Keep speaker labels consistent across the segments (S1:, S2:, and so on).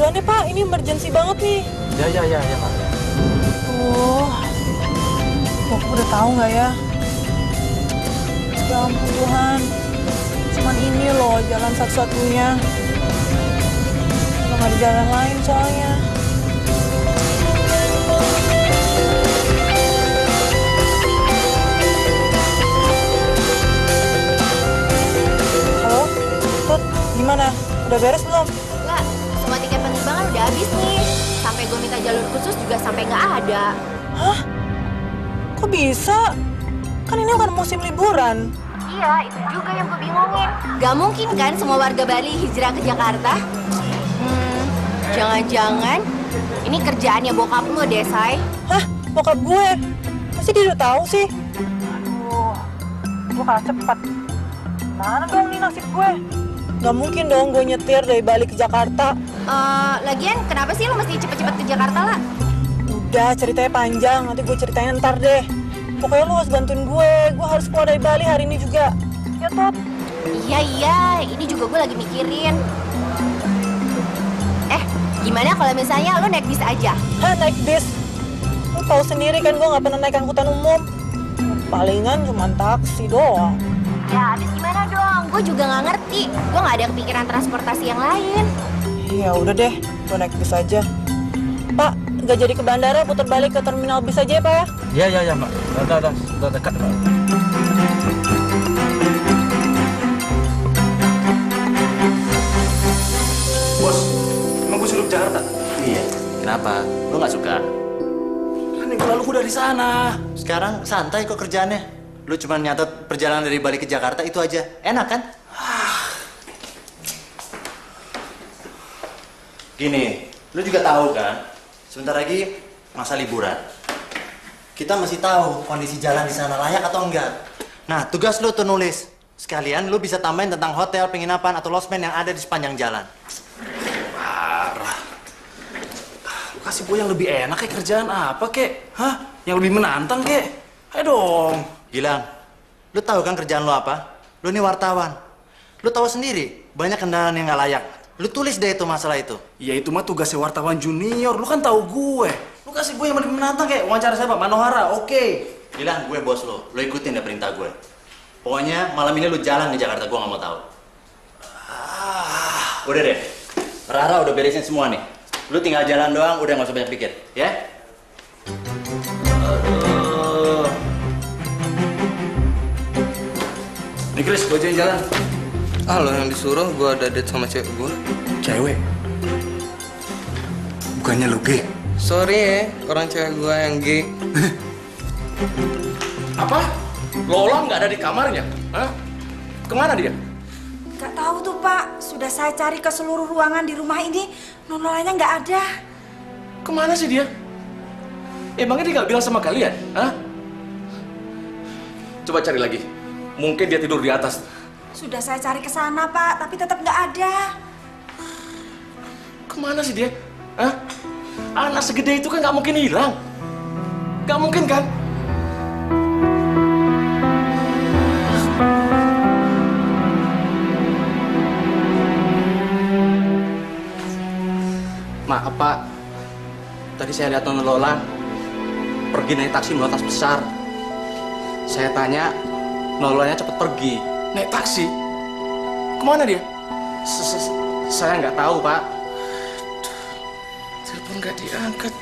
S1: buruan deh Pak, ini emergency banget nih.
S2: Ya Pak.
S1: Aku udah tahu nggak ya? Ya ampun Tuhan, cuman ini loh jalan satu-satunya. Nggak ada jalan lain soalnya. Halo, Tut, gimana? Udah beres belum?
S3: Enggak, semua tiket penerbangan udah habis nih. Sampai gue minta jalur khusus juga sampai nggak ada.
S1: Hah? Kok bisa? Kan ini bukan musim liburan.
S3: Iya, itu juga yang gue bingungin. Gak mungkin kan semua warga Bali hijrah ke Jakarta? Jangan-jangan ini kerjaannya bokap lo deh, Say.
S1: Hah? Bokap gue? Pasti dia udah tahu sih. Aduh, gue kalah cepat. Mana dong nih nasib gue? Gak mungkin dong gue nyetir dari Bali ke Jakarta.
S3: Lagian kenapa sih lo mesti cepet-cepet ke Jakarta lah?
S1: Udah, ceritanya panjang. Nanti gue ceritain ntar deh. Pokoknya lo harus bantuin gue. Gue harus keluar dari Bali hari ini juga. Ya, Tot?
S3: Iya, ini juga gue lagi mikirin. Gimana kalau misalnya lo naik bis aja?
S1: Hah, naik bis? Lo tahu sendiri kan gue nggak pernah naik angkutan umum. Palingan cuma taksi doang.
S3: Ya, habis gimana dong? Gue juga nggak ngerti. Gue nggak ada kepikiran transportasi yang lain.
S1: Ya udah deh, gue naik bis aja. Pak, nggak jadi ke bandara, putar balik ke terminal bis aja ya, Pak ya?
S2: Ya Mbak. Udah dekat Mbak.
S4: Bos, emang gue suruh ke Jakarta?
S5: Iya. Kenapa? Lo nggak suka?
S4: Kan minggu lalu gue dari sana.
S5: Sekarang santai kok kerjaannya. Lo cuma nyatet perjalanan dari Bali ke Jakarta itu aja. Enak kan? Gini, lo juga tahu kan? Sebentar lagi masa liburan. Kita mesti tahu kondisi jalan di sana layak atau enggak. Nah, tugas lo tuh nulis. Sekalian lo bisa tambahin tentang hotel, penginapan, atau losmen yang ada di sepanjang jalan.
S4: Parah. Lu kasih gue yang lebih enak kayak kerjaan apa kek? Hah? Yang lebih menantang kek? Ayo dong.
S5: Gilang, lo tahu kan kerjaan lo apa? Lo ini wartawan. Lo tahu sendiri, banyak kendaraan yang nggak layak. Lo tulis deh itu masalah itu.
S4: Ya itu mah tugasnya wartawan junior. Lu kan tahu gue. Lu kasih gue yang lebih menantang kayak wawancara siapa? Manohara, oke.
S5: Gilang, gue bos lo. Lo ikutin deh perintah gue. Pokoknya malam ini lo jalan di Jakarta, gue nggak mau tahu. Udah deh. Rara udah beresin semua nih. Lo tinggal jalan doang, udah nggak usah banyak pikir, ya?
S4: Aduh. Nih Chris, gue jalan.
S6: Ah, lo yang disuruh gue ada date sama cewek gue.
S4: Cewek? Bukannya lu gay?
S6: Sorry ya, orang cewek gue yang gay.
S4: Apa? Lola nggak ada di kamarnya? Hah? Kemana dia?
S7: Gak tahu tuh Pak, sudah saya cari ke seluruh ruangan di rumah ini, Nonolanya nggak ada.
S4: Kemana sih dia? Emangnya dia nggak bilang sama kalian? Hah? Coba cari lagi. Mungkin dia tidur di atas.
S7: Sudah saya cari ke sana Pak, tapi tetap nggak ada.
S4: Kemana sih dia? Hah? Anak segede itu kan nggak mungkin hilang. Nggak mungkin kan?
S6: Maaf Pak, tadi saya lihat Nona Lola pergi naik taksi bawa tas besar. Saya tanya, Nona Lolanya cepet pergi.
S4: Naik taksi? Kemana dia?
S6: Saya nggak tahu Pak.
S4: Telepon nggak diangkat.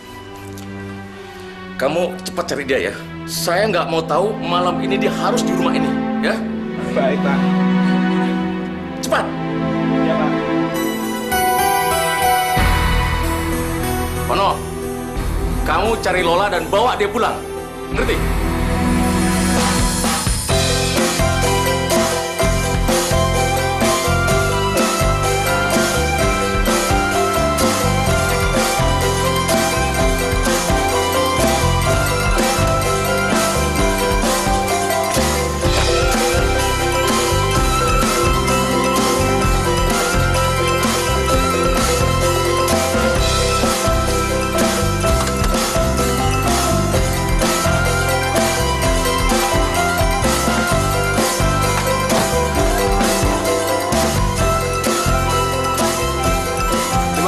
S4: Kamu cepat cari dia ya. Saya nggak mau tahu malam ini dia harus di rumah ini, ya?
S6: Baik Pak.
S4: Cepat.
S6: Ya Pak.
S4: Pono, kamu cari Lola dan bawa dia pulang. Ngerti?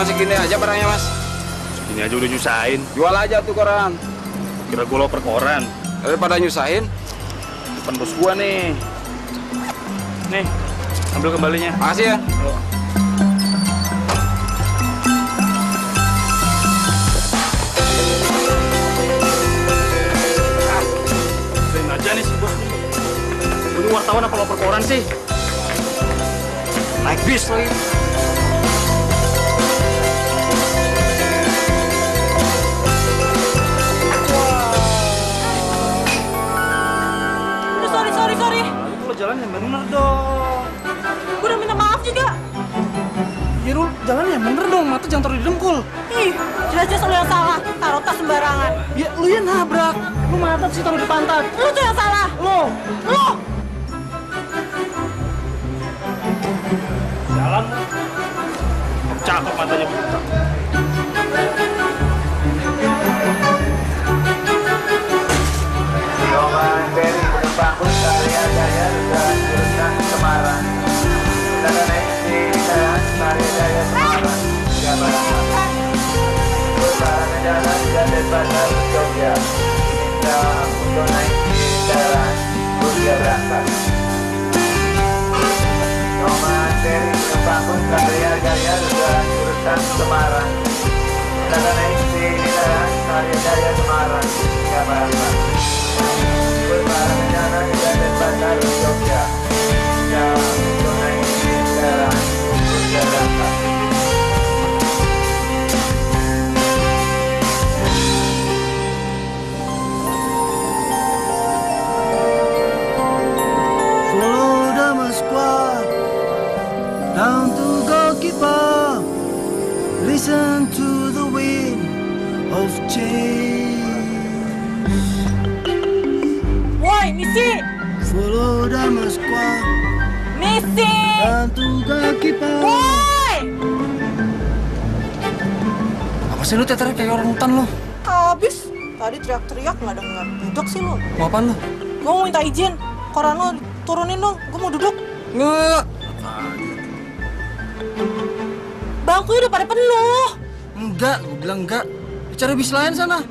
S6: masih gini aja barangnya, Mas?
S4: Ini aja udah nyusahin.
S6: Jual aja tuh koran.
S4: Kira gue loper koran.
S6: Daripada nyusahin.
S4: Depan bos gua nih. Nih, ambil kembalinya.
S6: Makasih ya.
S4: Sering aja nih si bos. Ini wartawan apa loper koran sih? Naik bis lagi.
S1: Sorry.
S4: Lu kalau jalan yang bener dong.
S1: Gue udah minta maaf juga.
S4: Ya lu jalan yang bener dong, mata jangan taruh di dengkul.
S1: Ih, jelas-jelas lu yang salah. Taruh tas sembarangan.
S4: Ya lu yang nabrak. Lu mata sih taruh di pantat.
S1: Lu tuh yang salah. Lu.
S4: Jalan. Cakep matanya buta.
S8: Roman dari Bangkut Karya Jaya Jalan Jurusan Semarang. Dan naik di Jalan Karya Jaya Semarang. Jalan Bersama Jalan Jatih Bandar Jogja. Minta untuk naik di Jalan Jogja berangkat. Roman dari Bangkut Karya Jaya Jalan Jurusan Semarang. Dan naik di Jalan Karya Jaya Semarang. Jalan Bersama Jalan Jatih Bandar Jogja. Yang untuk naik di Jalan Jogja berangkat.
S9: Follow the squad down to goalkeeper. Listen to the wind of change.
S1: Woi, misi.
S9: Follow the squad
S1: Misi.
S9: down to goalkeeper.
S1: Woi.
S6: Apa sih lu teaternya kayak orang hutan lu?
S1: Habis. Tadi teriak-teriak nggak dengar. Duduk sih lu.
S6: Mau apaan lu?
S1: Gue mau minta izin. Koran lu turunin dong. Gue mau duduk.
S6: Nggak.
S1: Bangkunya udah pada penuh.
S6: Enggak, gue bilang enggak. Cari bis lain sana.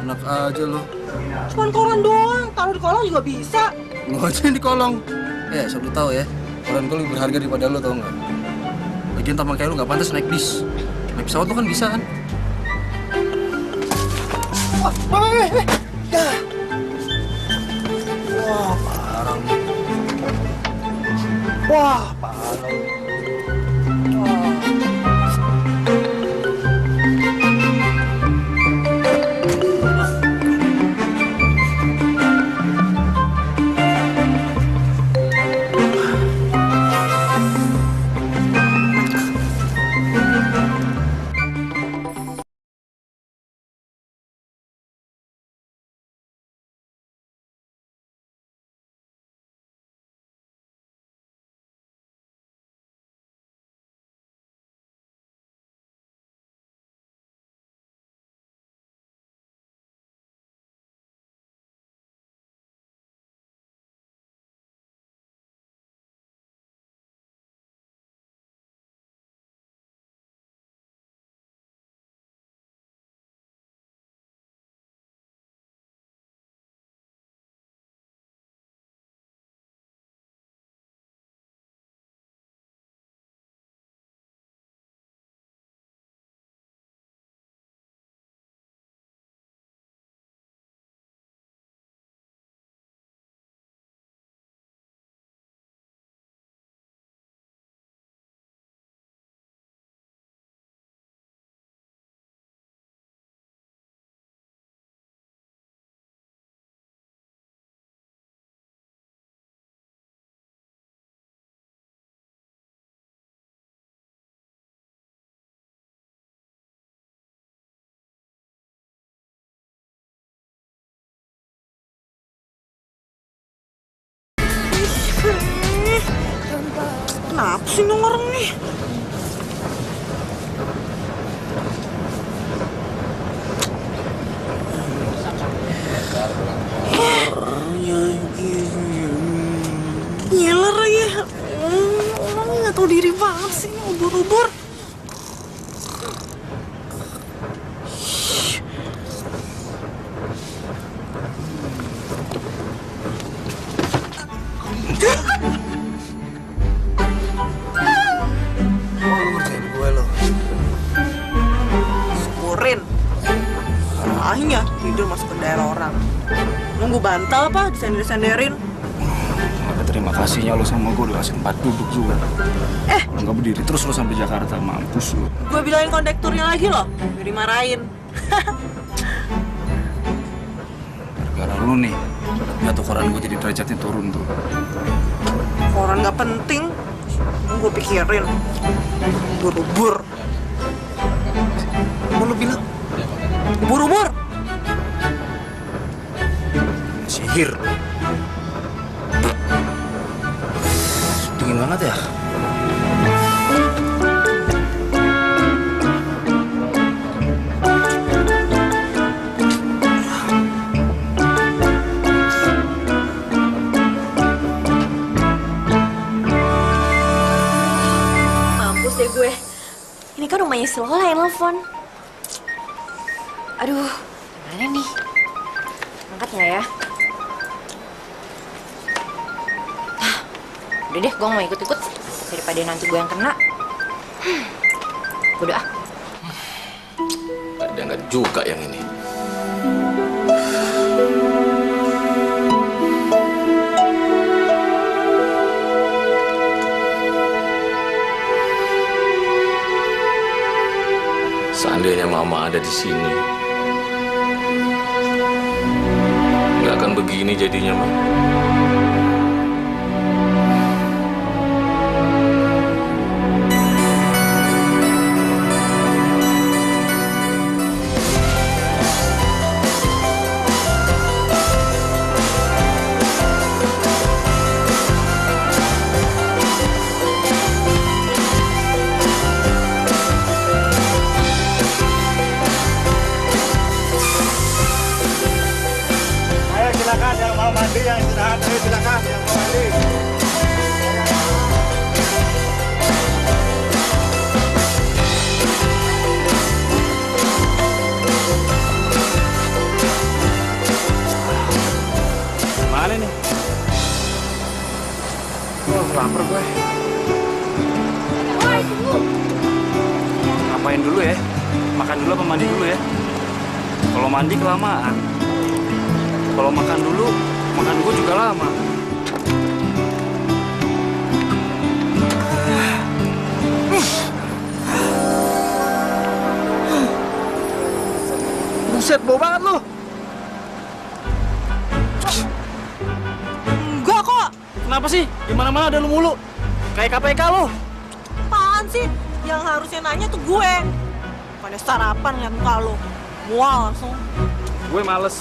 S6: Enak aja lu.
S1: Cuman koran doang. Taruh di kolong juga bisa.
S6: Lu aja di kolong. Asal lu tahu ya, koran gue lebih berharga daripada lu, tau nggak? Lagian tampang kayak lu nggak pantas naik bis. Naik pesawat lu kan bisa kan?
S9: Wah, parah.
S1: Kenapa sih dong orang nih? Ngiler ya. Orangnya nggak tahu diri banget sih, ubur-ubur. tidur masuk ke daerah orang. Nunggu bantal apa? Disender-senderin.
S4: Ada terima kasihnya lo sama gue udah kasih tempat duduk juga. Kalau nggak berdiri terus lo sampai Jakarta, mampus lo.
S1: Gue bilangin kondekturnya lagi loh, biar dimarahin.
S4: Gara-gara lo nih, jatuh koran gue jadi derajatnya turun tuh.
S1: Koran nggak penting, gue pikirin. Ubur-ubur.
S4: Apa lo bilang?
S1: Ubur-ubur.
S4: Sihir. Dingin banget ya?
S3: Mampus deh gue. Ini kan rumahnya si Lola yang nelfon. Aduh, gimana nih? Angkat nggak ya? Udah deh, gue mau ikut-ikut daripada nanti gue yang kena. Udah ah.
S6: Tak diangkat juga yang ini. Seandainya Mama ada di sini, nggak akan begini jadinya, Ma.
S8: Ayo silakan yang mau mandi, yang istirahat. Ayo silakan yang mau mandi.
S4: Mana nih? Lapar gue. Ngapain dulu ya? Makan dulu apa mandi dulu ya? Kalau mandi kelamaan. Kalau makan dulu, makan gue juga lama. Buset, bau banget lu.
S1: Enggak kok.
S4: Kenapa sih? Di mana-mana ada lu mulu. Kayak KPK lu.
S1: Apaan sih? Yang harusnya nanya tuh gue. Pada sarapan liat muka lo. Mual langsung.
S4: Gue males.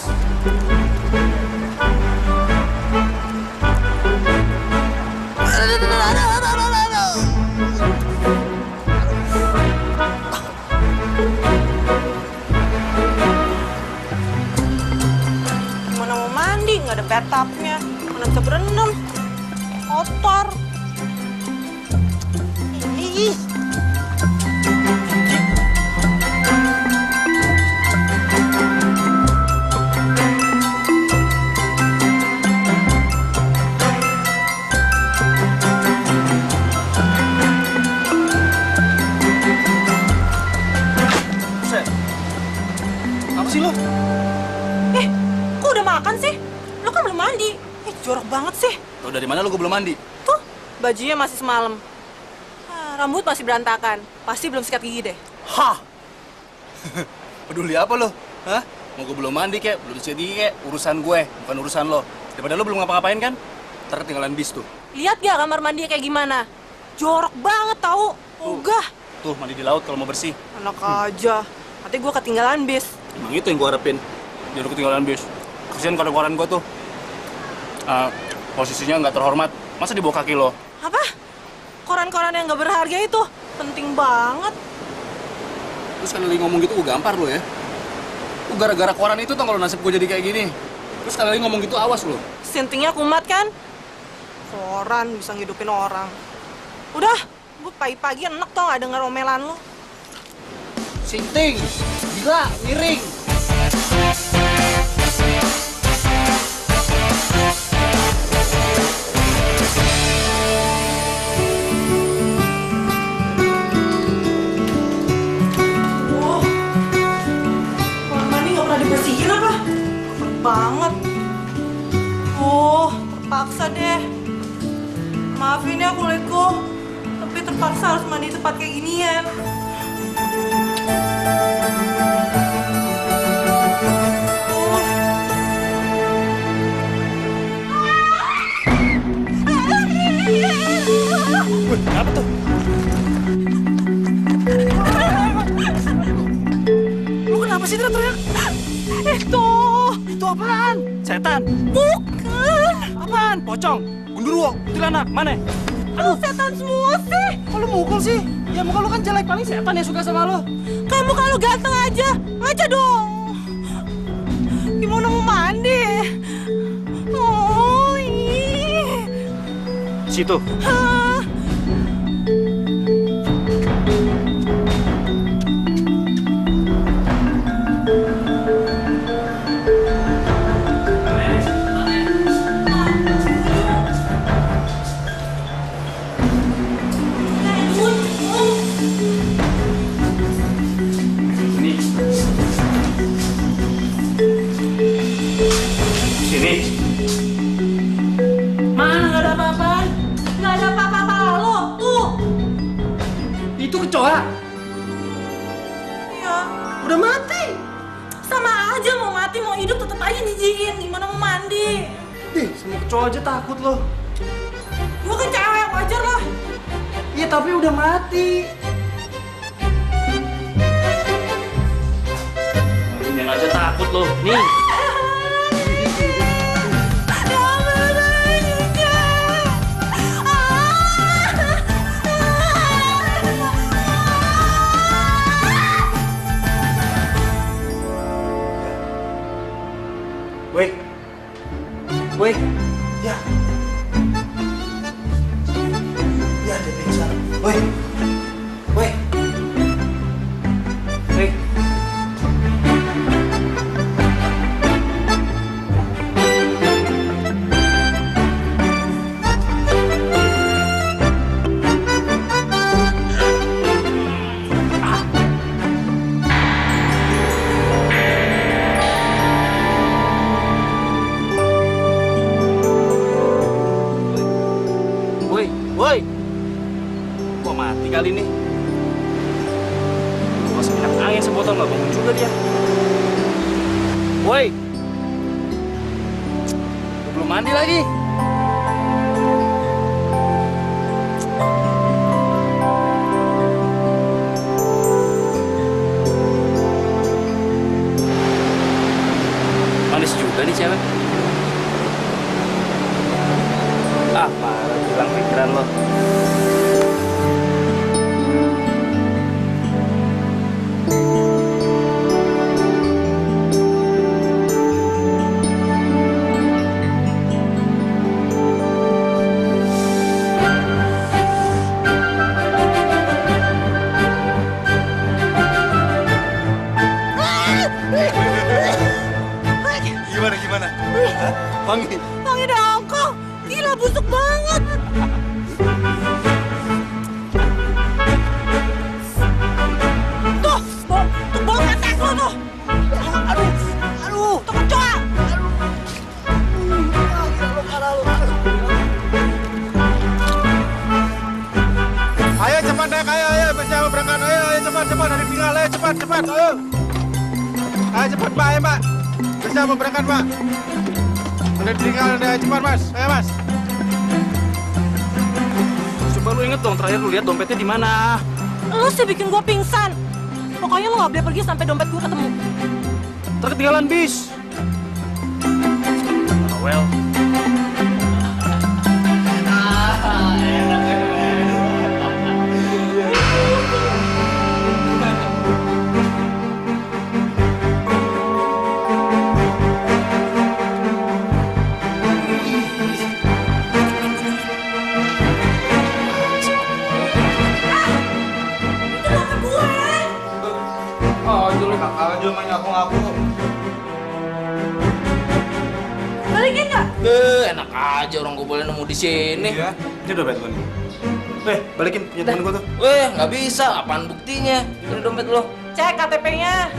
S1: Mana mau mandi, nggak ada bathtubnya. Mana bisa berenang. Kotor. Ih.
S4: Buset. Apa sih lu?
S1: Kok udah makan sih? Lo kan belum mandi. Jorok banget sih.
S4: Tau dari mana lu gue belum mandi?
S1: Tuh, bajunya masih semalam. Rambut masih berantakan. Pasti belum sikat gigi deh.
S4: Hah? Peduli apa lo? Hah? Mau gue belum mandi kek, belum sikat gigi kek, urusan gue, bukan urusan lo. Daripada lo belum ngapa-ngapain kan? Ntar ketinggalan bis tuh.
S1: Lihat gak kamar mandinya kayak gimana? Jorok banget tau. Ogah.
S4: Tuh, mandi di laut kalau mau bersih.
S1: Enak aja. Nanti gue ketinggalan bis.
S4: Emang itu yang gue harapin. Dia udah ketinggalan bis. Kasian koran-koran gue tuh. Posisinya nggak terhormat. Masa di bawah kaki lo?
S1: Apa? Koran-koran yang gak berharga itu penting banget.
S4: Terus sekali lagi ngomong gitu gue gampar lo ya. Lu gara-gara koran itu tau kalau nasib gue jadi kayak gini. Terus sekali lagi ngomong gitu awas lo.
S1: Sintingnya kumat kan? Koran bisa ngidupin orang. Udah, gue pagi-pagi enak tau gak denger omelan lo.
S4: Sinting, gila, miring.
S1: Kamar mandi gak pernah dibersihin apa? banget. Terpaksa deh. Maafin ya kulitku, tapi terpaksa harus mandi tempat kayak ginian.
S4: Wih, apa tuh? Lu kenapa sih teriak-teriak? Itu apaan? Setan?
S1: Bukan.
S4: Apaan? Pocong? Gundurwo? Kuntilanak? Mana?
S1: Aduh, setan semua sih.
S4: Kok lu mukul sih? Ya muka lu kan jelek, paling setan yang suka sama lu.
S1: Kamu kalau ganteng aja, ngaca dong. Gimana mau mandi? Oh, ih.
S4: Situ.
S1: Hah?
S4: Sini.
S1: Mana nggak ada apa-apa? Nggak ada apa-apa lo tuh.
S4: Itu kecoa.
S1: Iya.
S4: Udah mati.
S1: Sama aja mau mati mau hidup tetap aja nyijiin. Gimana mau mandi?
S4: Ih, sama kecoa aja takut lo.
S1: Gua kan cewek wajar lah.
S4: Iya, tapi udah mati. Ini aja takut lo. Nih. Woi. Woi.
S5: Ya. Ya, dia pingsan. Woi.
S4: Woi. Woi. Woi, woi. Kok mati kali ini? Masuk minyak angin sebotol nggak bangun juga dia. Woi. Belum mandi lagi. Manis juga nih cewek. Apa hilang pikiran lo?
S5: Gimana? Hah? Wangi?
S1: Wangi dongkong. Gila busuk banget. Tuh, bau ketek lo tuh. Aduh, tuh kecoa.
S8: Ayo cepat naik, ayo, bisa berangkat, ayo cepat dari tinggal, ayo cepat, ayo. Ayo cepat Mbak, ayo Mbak. Bisa mau berangkat Mbak. Udah tinggal, udah cepat Mas, ayo Mas.
S4: Coba lu inget dong, terakhir lu lihat dompetnya di mana?
S1: Lu sih bikin gua pingsan. Pokoknya lu nggak boleh pergi sampai dompet gua ketemu.
S4: Terketinggalan bis. Well.
S8: Aja main ngaku-ngaku.
S1: Balikin nggak?
S2: Enak aja orang gue boleh nemu di sini.
S8: Iya, ini dompet gue nih. Balikin punya temen gue tuh.
S2: Nggak bisa. Apaan buktinya? Ini dompet lo.
S1: Cek KTP-nya.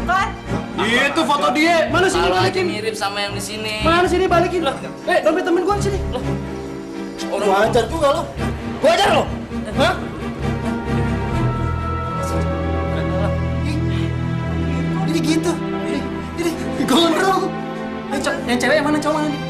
S1: Bukan?
S4: Itu foto dia. Mana sini
S2: Kalau aja
S4: balikin?
S2: mirip sama yang di sini.
S4: Mana sini balikin? Dompet temen gua sini.
S5: Gua ajar juga lo.
S2: Gua ajar lo.
S4: Hah?
S5: Ini gitu. Ini gondrong.
S4: Yang cewek yang mana, cowok mana nih?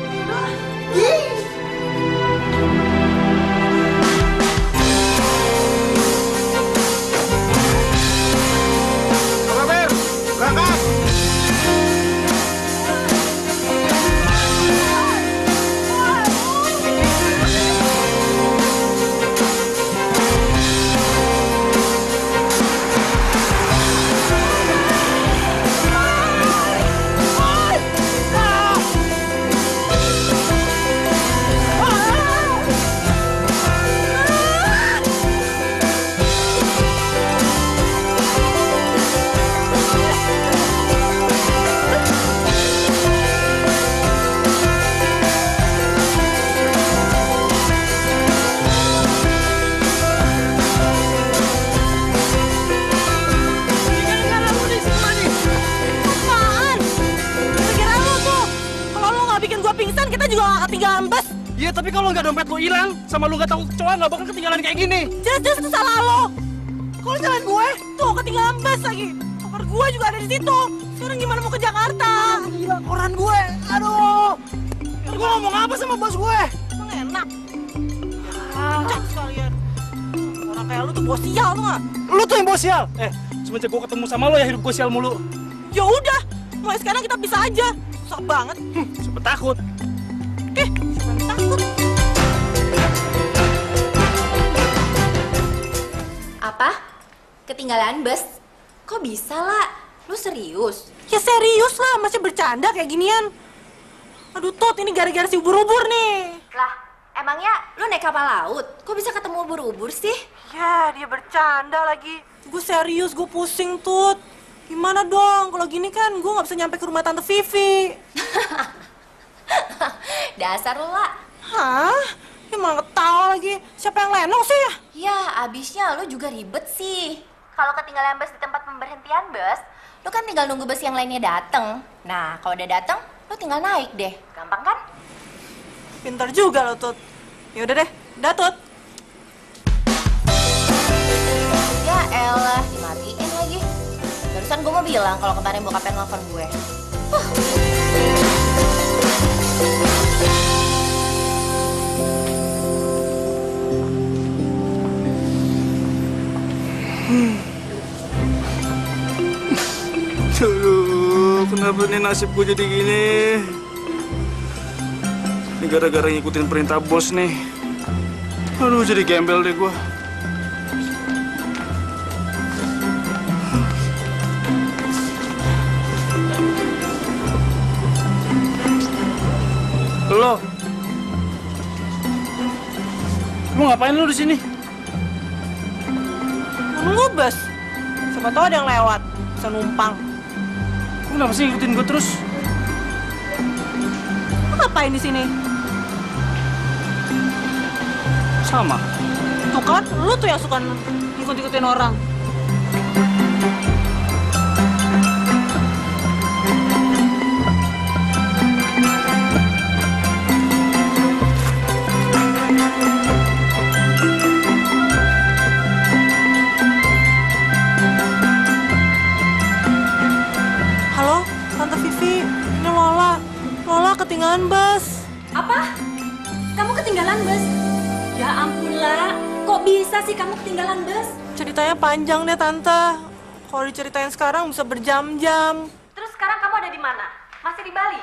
S4: Iya, tapi kalau nggak dompet lo hilang, sama lo nggak tahu kecoa, nggak bakal ketinggalan kayak gini.
S1: Jelas-jelas itu salah lo. Kalau jalan gue, tuh ketinggalan bus lagi. Koper gue juga ada di situ. Sekarang gimana mau ke Jakarta?
S9: Gila, koran gue. Aduh.
S4: Gue ngomong apa sama bos gue?
S1: Emang enak. Cek sekalian. Orang kayak lu tuh bos sial tuh nggak?
S4: Lu tuh yang bos sial. Semenjak gue ketemu sama lo ya hidup gue sial mulu.
S1: Ya udah, mulai sekarang kita bisa aja. Susah banget.
S4: Sempet takut.
S1: Siapa yang takut?
S3: Apa? Ketinggalan bus? Kok bisa lah? Lu serius?
S1: Ya serius lah, masih bercanda kayak ginian. Aduh Tot, ini gara-gara si ubur-ubur nih.
S3: Lah, emangnya lu naik kapal laut? Kok bisa ketemu ubur-ubur sih?
S1: Ya, dia bercanda lagi. Gue serius, gue pusing Tut. Gimana dong, kalau gini kan gue nggak bisa nyampe ke rumah Tante Vivi.
S3: Dasar lu lah.
S1: Hah? Ya malah ketawa lagi. Siapa yang lenong sih ya?
S3: Ya, abisnya lu juga ribet sih. Kalau ketinggalan bus di tempat pemberhentian bus, lu kan tinggal nunggu bus yang lainnya dateng. Nah, kalau udah dateng, lu tinggal naik deh. Gampang kan?
S1: Pintar juga lo Tut. Yaudah deh, dah Tut.
S3: Ya elah, dimatiin lagi. Barusan gue mau bilang kalau kemarin bokapnya nelfon gue.
S4: Aduh, kenapa nih nasib gue jadi gini? Ini gara-gara ngikutin perintah bos nih. Aduh, jadi gembel deh gue. Lu ngapain lu di sini?
S1: Nunggu bus. Siapa tahu ada yang lewat, bisa numpang.
S4: Lu kenapa sih ngikutin gue terus?
S1: Lu ngapain di sini?
S4: Sama.
S1: Tuh kan, lu tuh yang suka ngikut-ngikutin orang. Halo, Tante Vivi, ini Lola. Lola ketinggalan bus.
S7: Apa? Kamu ketinggalan bus? Ya ampun lah, kok bisa sih kamu ketinggalan bus?
S1: Ceritanya panjang deh Tante. Kalau diceritain sekarang bisa berjam-jam.
S7: Terus sekarang kamu ada di mana? Masih di Bali?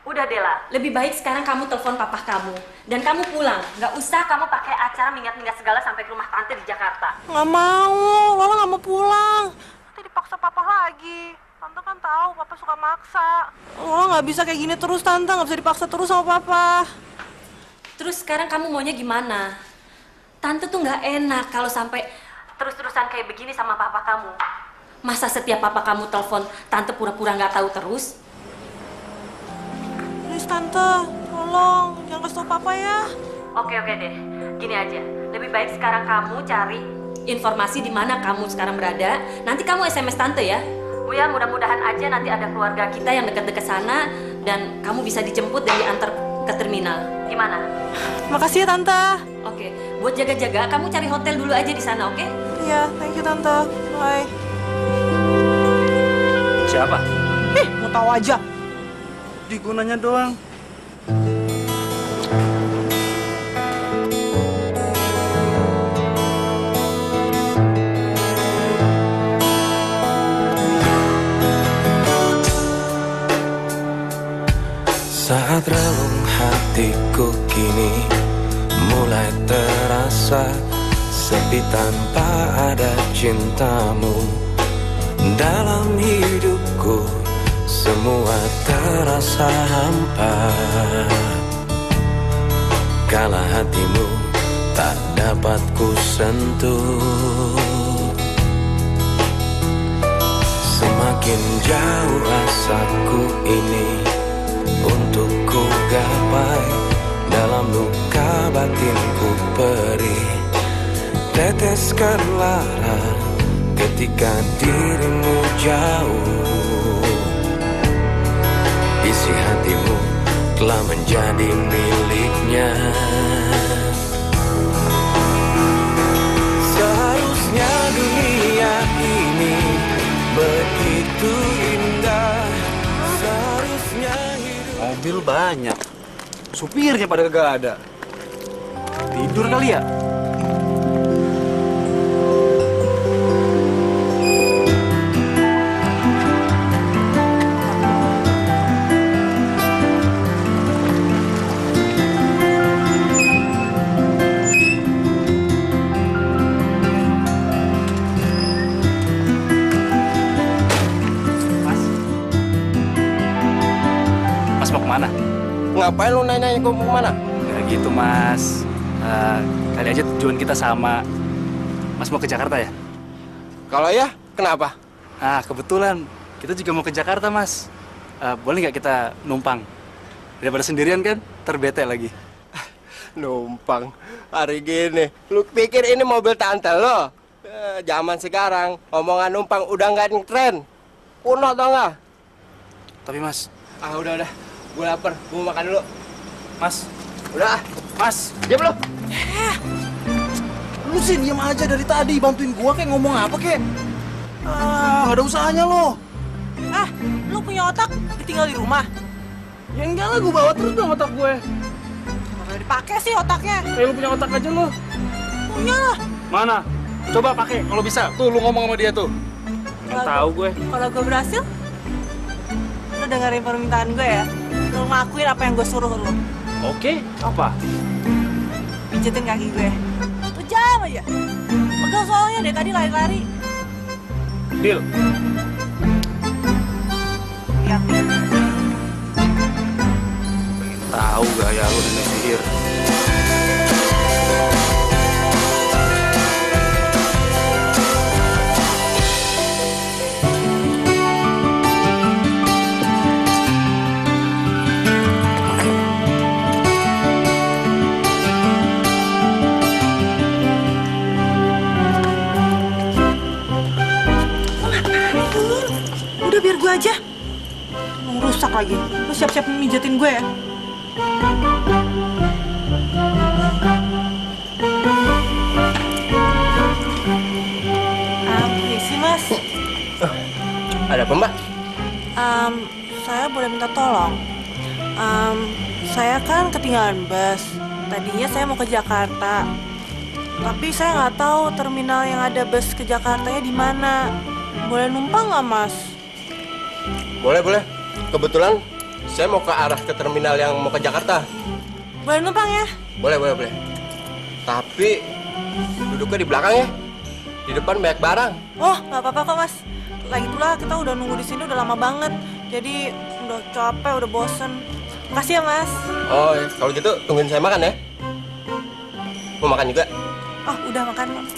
S7: Udah Dela, lebih baik sekarang kamu telepon papa kamu dan kamu pulang. Nggak usah kamu pakai acara minggat-minggat segala sampai ke rumah tante di Jakarta.
S1: Nggak mau, Lola nggak mau pulang. Nanti dipaksa papa lagi. Tante kan tahu papa suka maksa. Lola nggak bisa kayak gini terus Tante, nggak bisa dipaksa terus sama papa.
S7: Terus sekarang kamu maunya gimana? Tante tuh nggak enak kalau sampai terus-terusan kayak begini sama papa kamu. Masa setiap papa kamu telepon, tante pura-pura nggak tahu terus?
S1: Please Tante, tolong jangan kasih tau papa ya.
S7: Oke deh, gini aja. Lebih baik sekarang kamu cari informasi di mana kamu sekarang berada. Nanti kamu SMS tante ya. tunggu ya, mudah-mudahan aja nanti ada keluarga kita yang dekat-dekat sana dan kamu bisa dijemput dan diantar ke terminal. Gimana?
S1: Makasih ya Tante.
S7: Oke, buat jaga-jaga kamu cari hotel dulu aja di sana, oke?
S1: Iya, thank you Tante. Bye.
S4: Siapa?
S1: Mau tahu aja.
S4: Di gunanya doang.
S10: Saat relung hatiku kini mulai terasa sepi tanpa ada cintamu. Dalam hidupku semua terasa hampa, kala hatimu tak dapat ku sentuh. Semakin jauh rasaku ini untuk ku gapai, dalam luka batinku perih, teteskan lara ketika dirimu jauh. Isi hatimu telah menjadi miliknya. Seharusnya dunia ini begitu indah. Seharusnya hidup.
S4: Mobil banyak, supirnya pada kagak ada. Tidur kali ya? Mas mau kemana?
S9: Ngapain lu nanya gue mau kemana?
S4: Ya gitu mas. Kali aja tujuan kita sama. Mas mau ke Jakarta ya?
S9: Kalau ya, kenapa?
S4: Ah kebetulan kita juga mau ke Jakarta mas. Boleh nggak kita numpang? Daripada sendirian kan, terbete lagi.
S9: Numpang? Hari gini, lu pikir ini mobil tante lo? Zaman sekarang, omongan numpang udah nggak tren. Kuno tau nggak?
S4: Tapi mas,
S9: Udah. Gue lapar, gue mau makan dulu.
S4: mas,
S9: Udah,
S4: mas.
S9: diam lu.
S2: Lu sih diam aja dari tadi, bantuin gua kayak ngomong apa kek? Gak ada usahanya lo.
S1: Lu punya otak ditinggal di rumah.
S4: Ya enggak lah, gue bawa terus dong otak gue.
S1: Gak dipakai sih otaknya.
S4: Lu punya otak aja lo.
S1: Punya lah.
S4: Mana? Coba pakai kalau bisa. Tuh lu ngomong sama dia tuh. Nggak tahu gue.
S1: Kalau gue berhasil, lu dengerin permintaan gue ya. Lu ngelakuin apa yang gue suruh lu.
S4: Oke, apa?
S1: Pijetin kaki gue. 1 jam aja. Pegal soalnya dari tadi lari-lari.
S4: Deal.
S1: Lihat.
S4: Pengen tahu gaya lu nenek sihir.
S1: Udah biar gue aja. Mau rusak lagi. Lu siap-siap mijetin gue ya. Permisi mas.
S9: Ada apa mbak?
S1: Saya boleh minta tolong. Saya kan ketinggalan bus. Tadinya saya mau ke Jakarta. Tapi saya nggak tahu terminal yang ada bus ke Jakartanya di mana. Boleh numpang nggak mas?
S9: Boleh. Kebetulan saya mau ke arah ke terminal yang mau ke Jakarta.
S1: Boleh numpang ya?
S9: Boleh. Tapi duduknya di belakang ya. Di depan banyak barang.
S1: Oh, nggak apa-apa kok mas. Lagi pula kita udah nunggu di sini udah lama banget. Jadi udah capek, udah bosen. Makasih ya mas.
S9: Oh, ya. Kalau gitu tungguin saya makan ya. Mau makan juga?
S1: Oh, udah makan mas.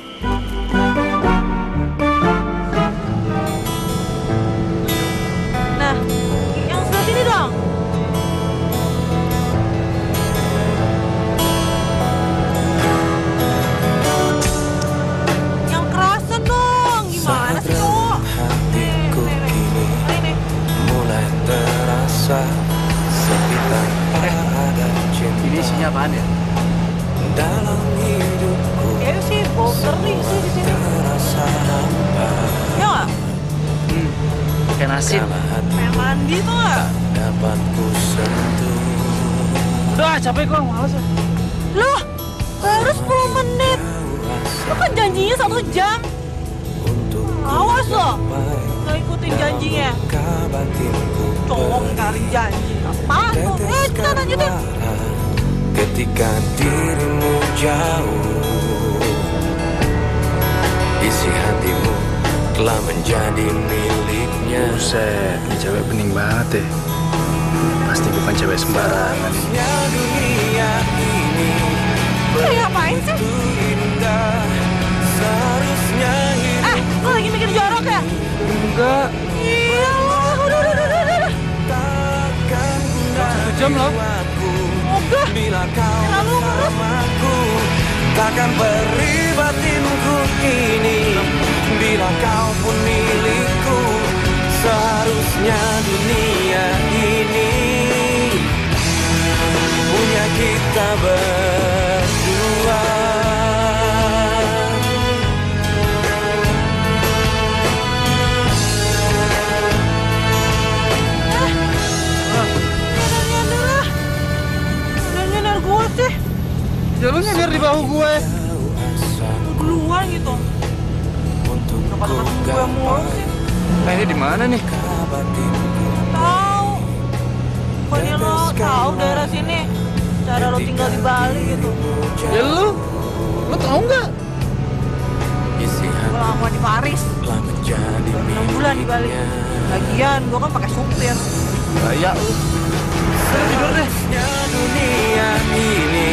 S1: Nah, yang sebelah sini dong. Yang kerasan dong. Gimana sih kok?
S10: hatiku kini
S6: ikan asin.
S1: Pengen mandi tuh nggak?
S10: Dapat ku sentuh.
S6: Udah capek gue, males ya.
S1: Loh, baru 10 menit. Lu kan janjinya 1 jam. Awas loh, nggak ikutin janjinya. Cowok ngingkarin janji. Apaan tuh? Kita lanjutin.
S10: Ketika dirimu jauh, isi hatimu telah menjadi miliknya.
S4: Buset, ini cewek bening banget deh. Pasti bukan cewek sembarangan.
S10: Dunia ini
S1: Lu ngapain sih?
S10: indah, seharusnya hidup
S1: Lu lagi mikir jorok ya?
S6: Enggak,
S1: Iya lah, udah.
S10: takkan
S6: 1 jam loh.
S1: Udah,
S10: bila kau
S1: lalu ngurus.
S10: bersamaku, takkan beri batinku ini. Bila kau pun milikku, seharusnya dunia ini punya kita berdua.
S1: Nyender gue sih.
S2: Ya lu nyender di bahu gue.
S1: Lu duluan gitu. Kenapa temen gue mulu sih?
S6: Nah ini di mana nih?
S1: Tahu. Pokoknya lo tahu daerah sini. Cara lo tinggal di Bali gitu.
S2: Ya lu tahu nggak?
S10: Isi
S1: Gue
S10: hati
S1: lama di Paris.
S10: telah menjadi
S1: 6 bulan di Bali. Lagian gue kan pakai supir.
S2: Kayak lu.
S6: Tidur deh.
S10: dunia ini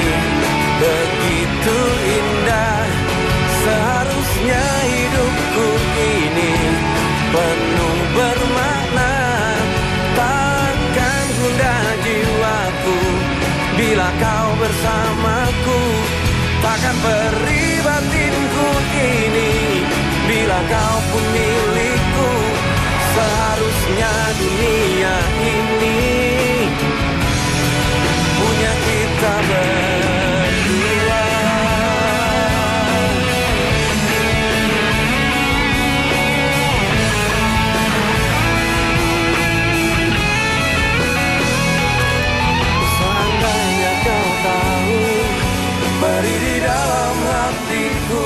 S10: begitu indah, seharusnya hidupku ini penuh bermakna. Takkan gundah jiwaku bila kau bersamaku, takkan beri batinku ini bila kau pun milikku. Seharusnya dunia ini punya kita berdua. Seandainya kau tahu, beri di dalam hatiku,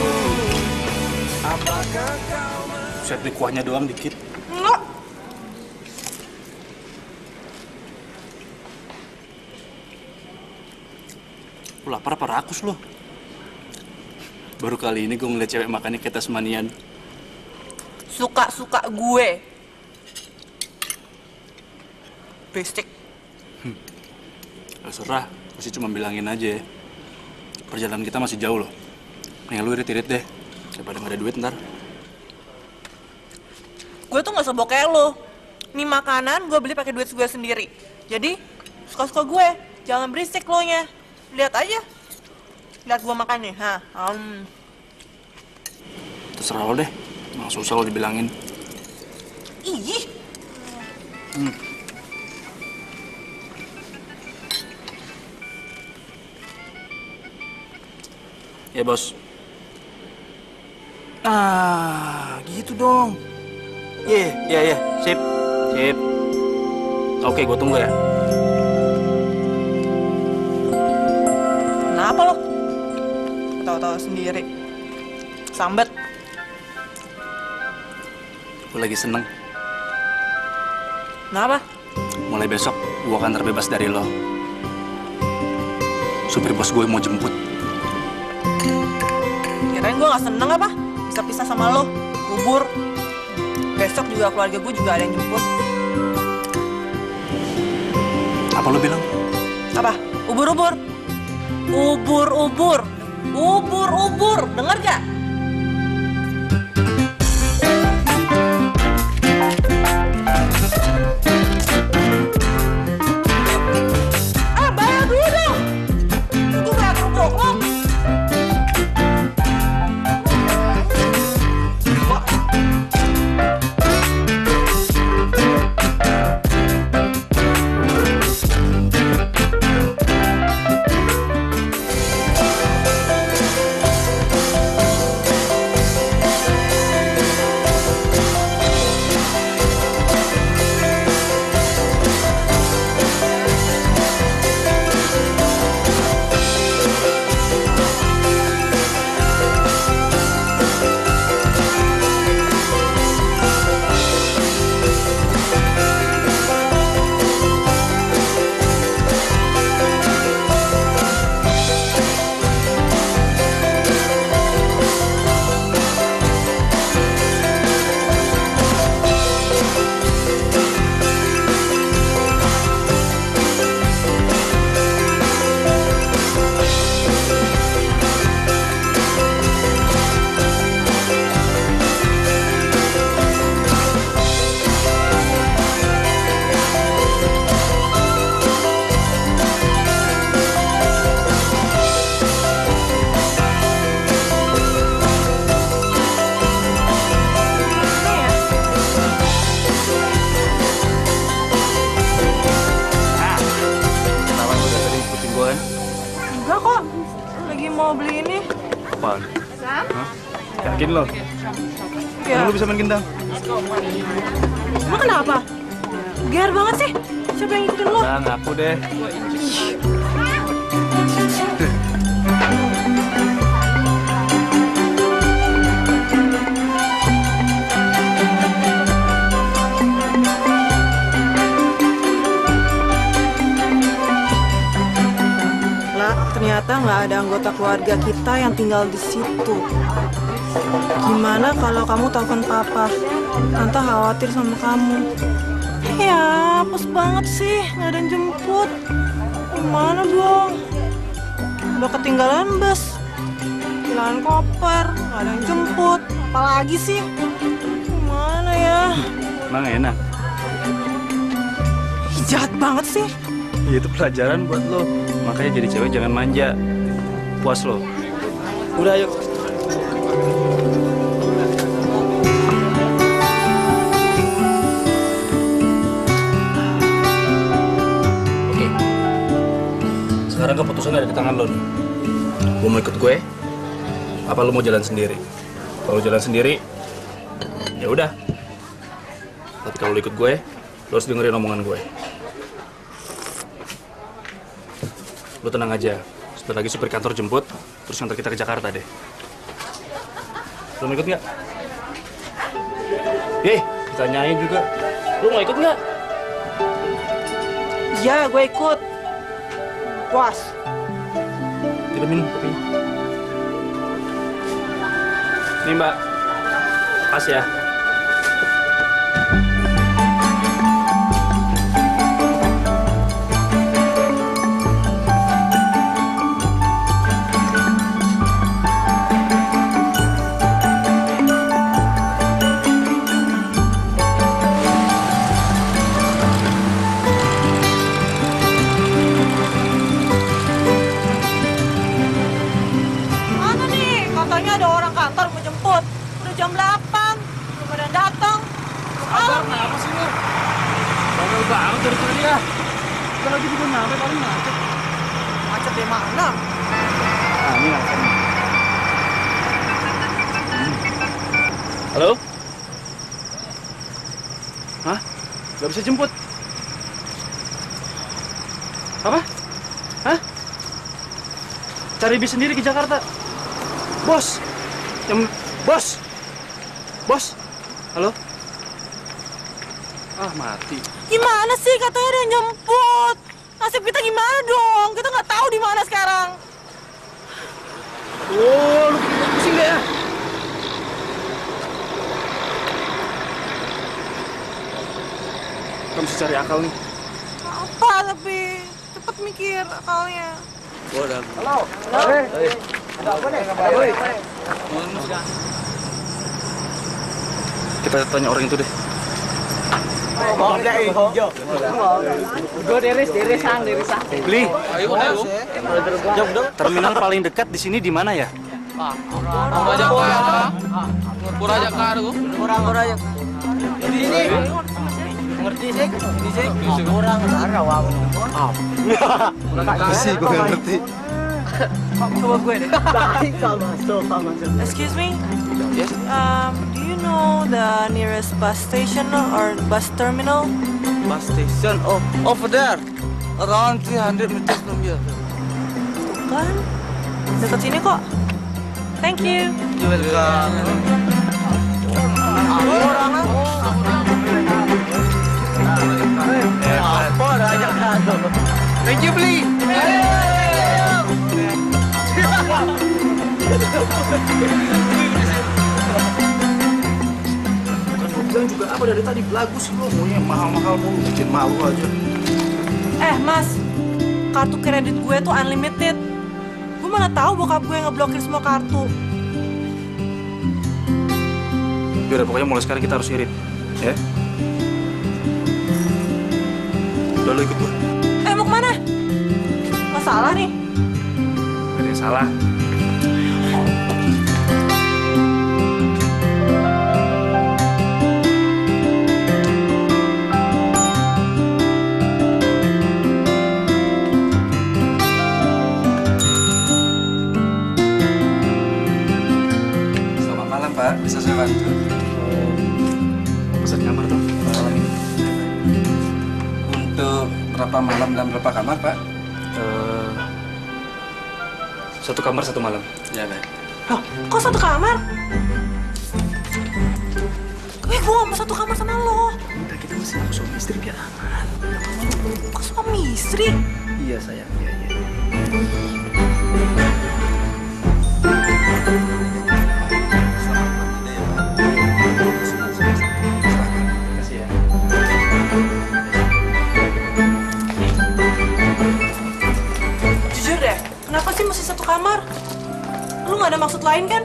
S10: apakah kau
S4: Buset, di kuahnya doang dikit.
S1: Enggak.
S4: Lu lapar apa rakus lo? Baru kali ini gue ngeliat cewek makannya kayak Tasmanian.
S1: Suka-suka gue. Berisik.
S4: Terserah, gue sih cuma bilangin aja ya. Perjalanan kita masih jauh loh. Nih lu irit-irit deh, daripada nggak ada duit ntar.
S1: Gue tuh nggak sebok kayak lo. Nih makanan gue beli pakai duit gue sendiri. Jadi suka-suka gue. Jangan berisik lo nya. Lihat aja. Lihat gue makan nih.
S4: Terserah lo deh, nggak susah lo dibilangin.
S1: Ih.
S4: Ya bos.
S2: Ah, gitu dong.
S4: Iya, sip. Oke, gue tunggu ya.
S1: Kenapa lo? Tahu-tahu sendiri. Sambet.
S4: Gue lagi seneng.
S1: Kenapa?
S4: Mulai besok, gue akan terbebas dari lo. Supir bos gue mau jemput.
S1: Kirain gue gak seneng apa? Bisa pisah sama lo. Bubur. Besok juga keluarga gue juga ada yang jemput.
S4: Apa lo bilang?
S1: Apa? Ubur-ubur. Ubur-ubur. Ubur-ubur. Dengar gak? Bayar dulu dong. Itu bayar kerupuk lo.
S4: Yakin lo?
S1: Ya.
S4: Emang lo bisa main gendang?
S1: Emang kenapa? Gear banget sih. Siapa yang ngikutin lo?
S4: Nah, ngaku deh.
S1: Ternyata nggak ada anggota keluarga kita yang tinggal di situ. Gimana kalau kamu telepon papa? Tante khawatir sama kamu. Ya, apes banget sih, nggak ada yang jemput. Gimana dong? Udah ketinggalan bus, ketinggalan koper, nggak ada yang jemput. Apalagi sih? Gimana ya?
S4: Emang enak?
S1: Ih, jahat banget sih.
S4: Ya, itu pelajaran buat lo. Makanya jadi cewek jangan manja. Puas lo. Udah, yuk. Oke. Sekarang keputusan ada di tangan lo nih. Lo mau ikut gue? Apa lo mau jalan sendiri? Kalau jalan sendiri, ya udah. Tapi kalau lo ikut gue, lo harus dengerin omongan gue. Lo tenang aja, sebentar lagi supir kantor jemput, terus ngantar kita ke Jakarta deh. Lo mau ikut nggak? Ditanyain juga. Lo mau ikut nggak?
S1: Ya, gue ikut. Puas.
S4: Tidak minum kopinya. Nih mbak, pas ya.
S1: Mana nih? Katanya ada orang kantor mau jemput. Udah jam 8. Belum ada yang datang.
S4: Sabar, kenapa sih lo? Bawel banget dari tadi ya. Kita lagi juga nyampe paling macet.
S1: Macet di mana?
S4: Ah, ini macet. Halo? Hah? Gak bisa jemput? Apa? Hah? Cari bis sendiri ke Jakarta. Bos! Bos! Bos! Halo? Ah, mati.
S1: Gimana sih? Katanya ada yang jemput. Nasib kita gimana dong? Kita nggak tahu di mana sekarang.
S4: Oh, lu bikin pusing gak ya? Kamu mesti cari akal nih.
S1: Apa tapi? Cepet mikir akalnya.
S4: Halo. Kita tanya orang itu deh. Beli. Terminal paling dekat di sini di mana ya?
S2: Sih, gue nggak ngerti.
S1: Coba gue deh. Excuse me?
S9: Yes.
S1: Do you know the nearest bus station or bus terminal?
S9: Bus station. Oh, over there. Around 300 meters from here.
S1: Kan? Dekat sini kok. Thank you.
S9: You welcome. Thank you, Bli.
S4: Bukan gue bilang juga apa dari tadi belagu sih lo. Maunya mahal-mahal mulu, bikin malu aja.
S1: Mas, kartu kredit gue tuh unlimited. Gue mana tahu bokap gue ngeblokir semua kartu.
S4: Biar pokoknya mulai sekarang kita harus irit, ya. Udah lo ikut gue.
S1: Mau kemana? Masalah nih.
S4: Gak ada yang salah. Selamat malam,
S6: berapa malam dan berapa kamar, Pak?
S4: Satu kamar satu malam.
S6: Ya, baik.
S1: Loh, kok satu kamar? Gue gak mau satu kamar sama lo.
S4: Udah, kita masih aku suami istri biar aman.
S1: Kok suami istri?
S4: Iya sayang, iya.
S1: Jujur deh, kenapa sih mesti satu kamar? Lu gak ada maksud lain kan?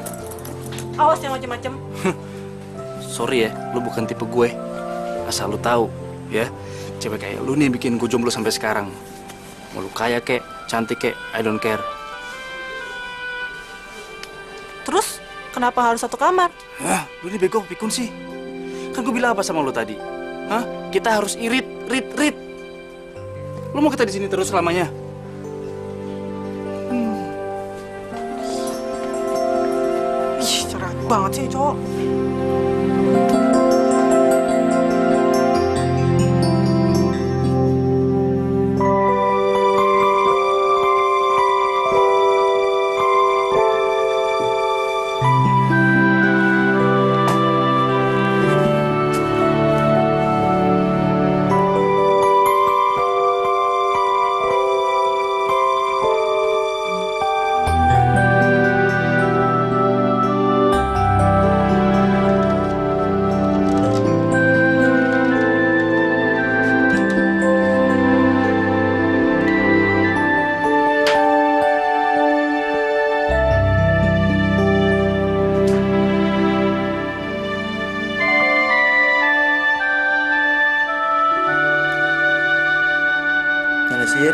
S1: Awas yang macem-macem.
S4: Sorry ya, lu bukan tipe gue. Asal lu tahu, ya. Cewek kayak lu nih bikin gue jomblo sampai sekarang. Mau lu kaya kek, cantik kek, I don't care.
S1: Terus, kenapa harus satu kamar?
S4: Hah, lu ini bego pikun sih. Kan gue bilang apa sama lu tadi? Hah? Kita harus irit. Lu mau kita di sini terus selamanya?
S1: Ih, cerah banget sih cowok.
S5: Nasir.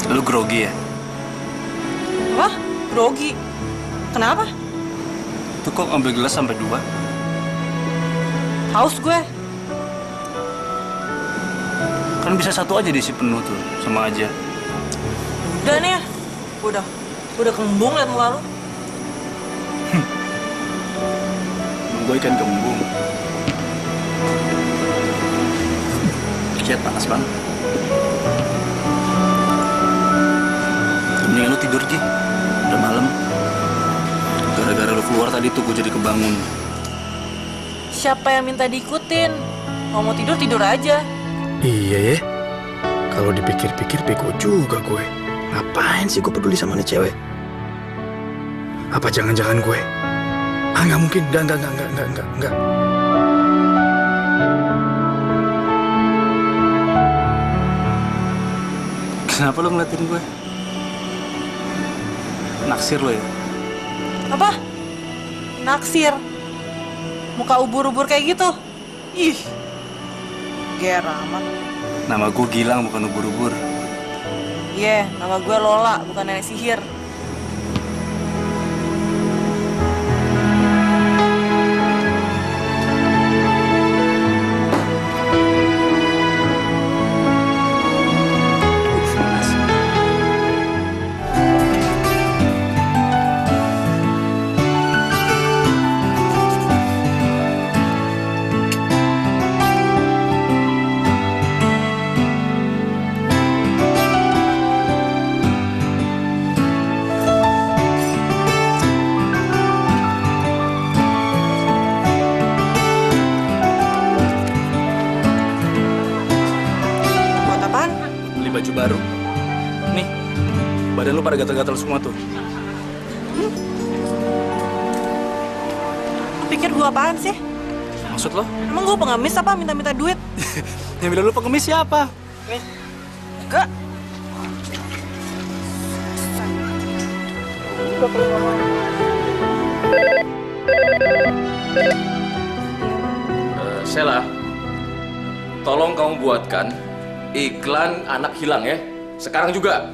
S4: Lu grogi ya?
S1: Apa? Grogi? Kenapa?
S4: Tuh kok ambil gelas sampai 2?
S1: Haus gue.
S4: Kan bisa satu aja diisi penuh tuh, sama aja.
S1: Udah nih ya. Udah kembung liat muka lu.
S4: Gue ikan kembung. Shit, panas banget. Mendingan lu tidur, Ji. Udah malam. Gara-gara lu keluar tadi tuh gue jadi kebangun.
S1: Siapa yang minta diikutin? Kalau mau tidur, tidur aja.
S2: Iya ya. Kalau dipikir-pikir bego juga gue. Ngapain sih gue peduli sama nih cewek? Apa jangan-jangan gue? Ah, nggak mungkin. Nggak.
S4: Kenapa lu ngeliatin gue? Naksir lo ya?
S1: Apa? Naksir. Muka ubur-ubur kayak gitu. Ih. Ger amat.
S4: Nama gue Gilang bukan ubur-ubur.
S1: Iya, nama gue Lola, bukan nenek sihir.
S4: pada gatal-gatal semua tuh?
S1: Lu pikir gue apaan sih?
S4: Maksud lo?
S1: Emang gue pengemis apa minta-minta duit?
S4: Yang bilang lu pengemis siapa? Nih.
S1: Enggak.
S11: Sheila, tolong kamu buatkan iklan anak hilang ya. Sekarang juga.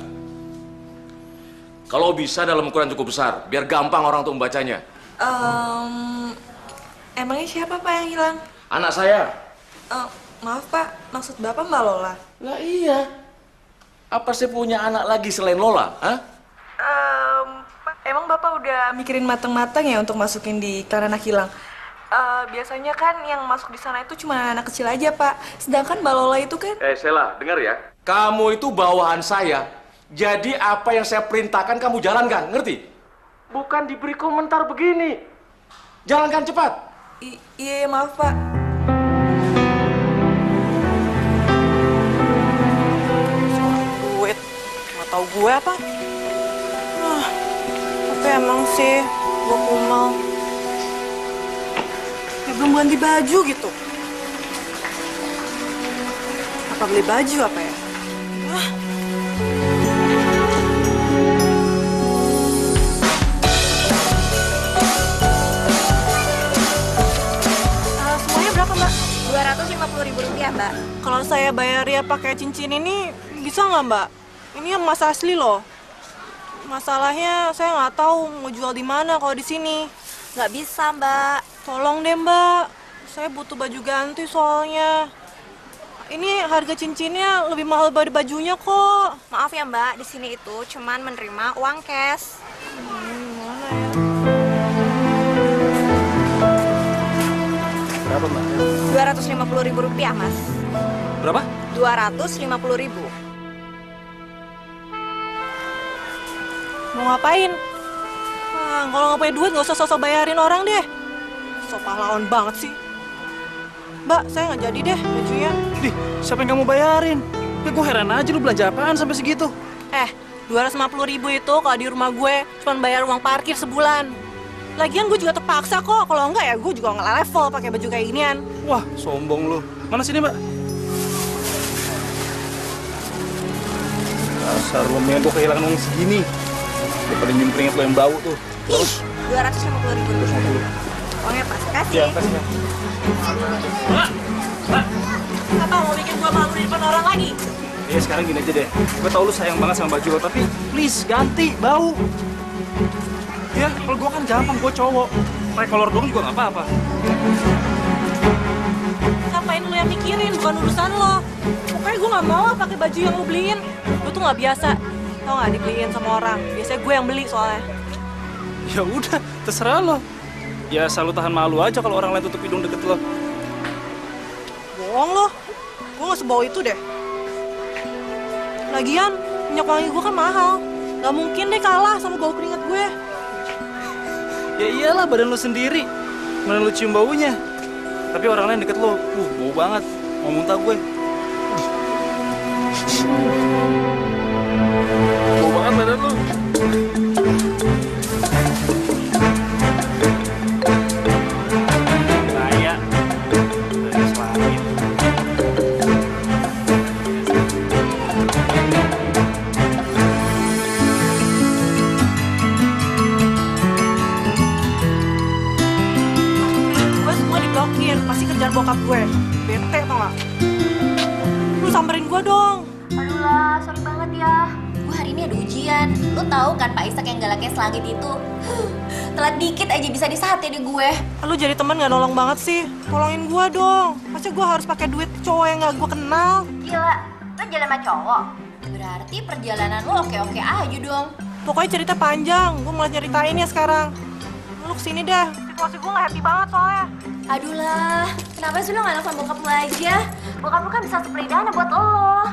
S11: Kalau bisa dalam ukuran cukup besar, biar gampang orang untuk membacanya.
S12: Emangnya siapa Pak yang hilang?
S11: Anak saya.
S12: Maaf Pak, maksud Bapak Mbak Lola?
S11: Lah iya. Apa sih punya anak lagi selain Lola? Hah?
S12: Emang Bapak udah mikirin matang-matang ya untuk masukin di iklan anak hilang? Biasanya kan yang masuk di sana itu cuma anak kecil aja Pak. Sedangkan Mbak Lola itu kan...
S11: Sheila, dengar ya. Kamu itu bawahan saya. Jadi apa yang saya perintahkan kamu jalankan, ngerti? Bukan diberi komentar begini. Jalankan cepat.
S12: Iya, maaf Pak.
S1: Duit. Nggak tahu gue apa? Tapi emang sih, gue kumal. Ya belum ganti baju gitu. Apa beli baju apa ya? Semuanya berapa, Mbak?
S3: Rp250.000, Mbak.
S1: Kalau saya bayar ya pakai cincin ini, bisa nggak, Mbak? Ini emas asli loh. Masalahnya saya nggak tahu mau jual di mana kalau di sini.
S3: Nggak bisa, Mbak.
S1: Tolong deh, Mbak. Saya butuh baju ganti soalnya. Ini harga cincinnya lebih mahal dari bajunya kok.
S3: Maaf ya, Mbak. Di sini itu cuman menerima uang cash.
S1: Gimana ya?
S4: Berapa, Mbak?
S3: Rp250.000, Mas.
S4: Berapa?
S3: Rp250.000.
S1: Mau ngapain? Kalau nggak punya duit nggak usah sosok bayarin orang deh. So pahlawan banget sih. Mbak, saya nggak jadi deh bajunya.
S4: Dih, siapa yang kamu bayarin? Ya gue heran aja lu belanja apaan sampai segitu.
S1: 250.000 itu kalau di rumah gue cuma bayar uang parkir sebulan. Lagian gue juga terpaksa kok. Kalau enggak ya gue juga nggak level pakai baju kayak ginian.
S4: Wah, sombong lu. Mana sini, Mbak? Dasar lu, mendingan gue kehilangan uang segini. Daripada nyumpringin lo yang bau tuh. Terus?
S3: Rp250.000. Uangnya pas, kasih.
S4: Iya, kasih. Mbak!
S1: Apa mau bikin gue malu di depan orang lagi?
S4: Ya sekarang gini aja deh. Gue tau lu sayang banget sama baju lo, tapi please ganti, bau. Ya, kalau gue kan gampang, gue cowok. Pakai kolor doang juga nggak apa-apa.
S1: Ngapain lu yang mikirin, bukan urusan lo. Pokoknya gue nggak mau pakai baju yang lu beliin. Gue tuh nggak biasa, tau nggak dibeliin sama orang. Biasanya gue yang beli soalnya.
S4: Ya udah, terserah lo. Ya selalu tahan malu aja kalau orang lain tutup hidung deket lo.
S1: Bohong lo, gue nggak sebau itu deh. Lagian, minyak wangi gue kan mahal. Gak mungkin deh kalah sama bau keringat gue.
S4: Ya iyalah, badan lo sendiri. Mana lo cium baunya. Tapi orang lain deket lo, bau banget. Mau muntah gue. Bau banget badan lo. Raya. Dari selangit.
S1: Gue semua diblokir, pasti kejar bokap gue. Bete tau gak? Lu samperin gue dong.
S3: Aduh lah, sorry banget ya. Gue hari ini ada ujian. Lu tahu kan Pak Isak yang galaknya selangit itu? Telat dikit aja bisa disate deh gue.
S1: Lu jadi teman gak nolong banget sih. Tolongin gue dong. Masa gue harus pakai duit cowok yang gak gue kenal?
S3: Gila, lu jalan sama cowok? Berarti perjalanan lu oke-oke aja dong.
S1: Pokoknya cerita panjang. Gue mulai nyeritain ya sekarang. Lu kesini deh. Situasi gue gak happy banget soalnya.
S3: Aduh lah, kenapa sih lo gak nelfon bokap lu aja? Bokap lu kan bisa supply dana buat lo.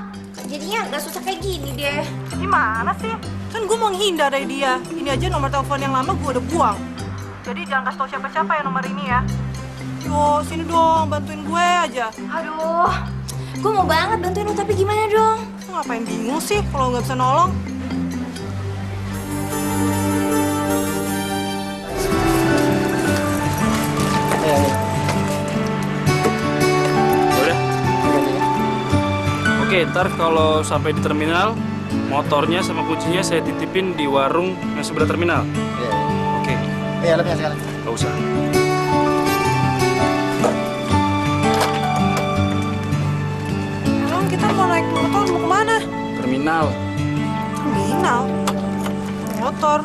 S3: Jadinya gak susah kayak gini deh.
S1: Gimana sih? Kan gue mau menghindar dari dia. Ini aja nomor telepon yang lama gue udah buang. Jadi jangan kasih tau siapa-siapa ya nomor ini ya. Yo, sini dong, bantuin gue aja.
S3: Aduh, gue mau banget bantuin lo, tapi gimana dong?
S1: Lu ngapain bingung sih kalau nggak bisa nolong?
S4: Oke, ntar kalau sampai di terminal, motornya sama kuncinya saya titipin di warung yang sebelah terminal.
S5: Iya.
S4: Oke.
S5: Iya, lebih sekali.
S4: Gak usah.
S1: Emang kita mau naik motor mau kemana?
S4: Terminal.
S1: Terminal? Motor?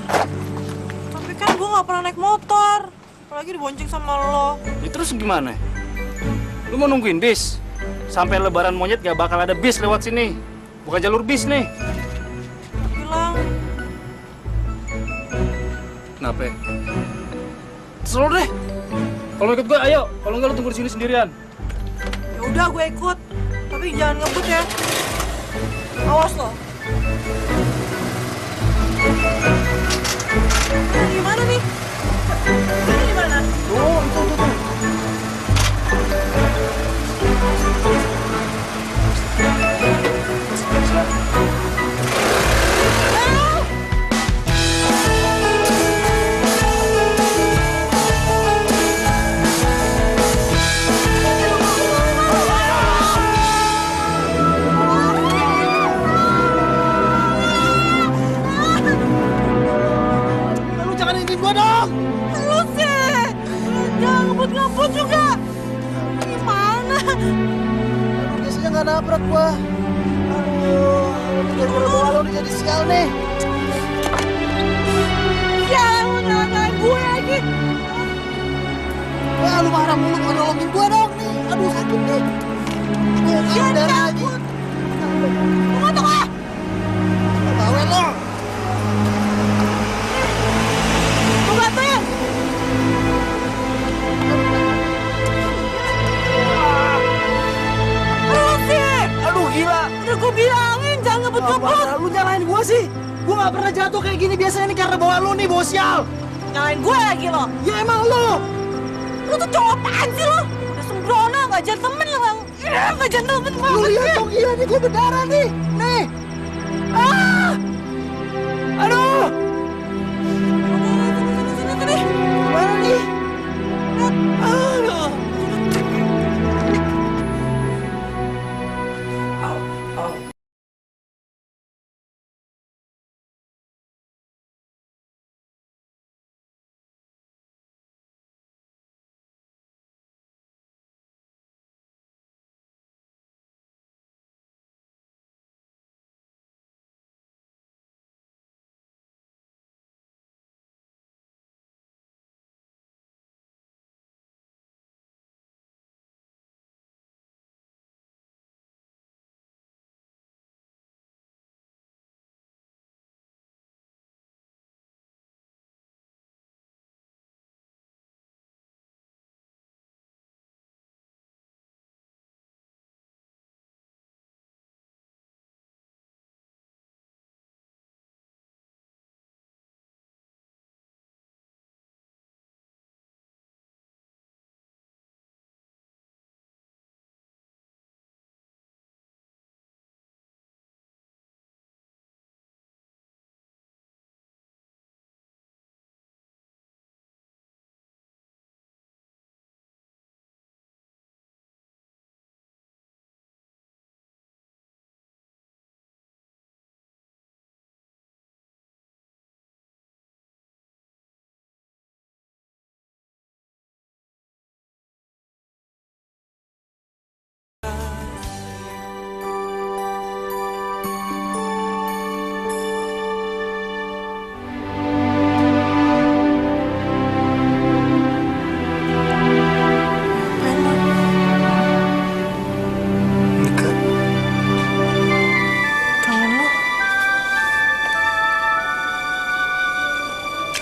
S1: Tapi kan gue gak pernah naik motor. Apalagi dibonceng sama lo.
S4: Ya, terus gimana? Lu mau nungguin bis? Sampai lebaran monyet gak bakal ada bis lewat sini. Bukan jalur bis nih.
S1: Bilang.
S4: Kenapa? Terus deh. Kalau ikut gue, ayo. Kalau enggak lu tunggu di sini sendirian.
S1: Ya udah gue ikut. Tapi jangan ngebut ya. Awas lo. Gimana nih? Ini gimana?
S4: Oh, itu.
S2: Lu jangan ingin gua dong.
S1: Lu sih. Jangan ngebut-ngebut juga. Gimana?
S2: Biasanya nggak nabrak gua. Aduh, udah bawa lu jadi sial nih.
S1: Ya, lu nyalain gue lagi.
S2: Wah, lu marah mulu, mau nolongin gua dong nih. Aduh, sakit nih.
S1: Ya,
S2: darah lagi.
S1: Lu nggak tahu ah?
S2: Bawel lo.
S1: Lu bantuin. Lu sih.
S2: Aduh, gila.
S1: Udah gue bilangin jangan ngebut-ngebut.
S2: Lu nyalain gua sih. Gua nggak pernah jatuh kayak gini biasanya nih karena bawa lu nih, bawa sial.
S1: Nyalain gue lagi lo.
S2: Ya emang lu.
S1: Lu tuh cowok apaan sih lo? Udah sembrono, gak gentleman lo. Gak gentleman banget.
S2: Lu lihat dong, gila nih gua berdarah nih. Nih. Ah! Aduh.
S1: Sini.
S2: Gimana nih?
S1: Aduh.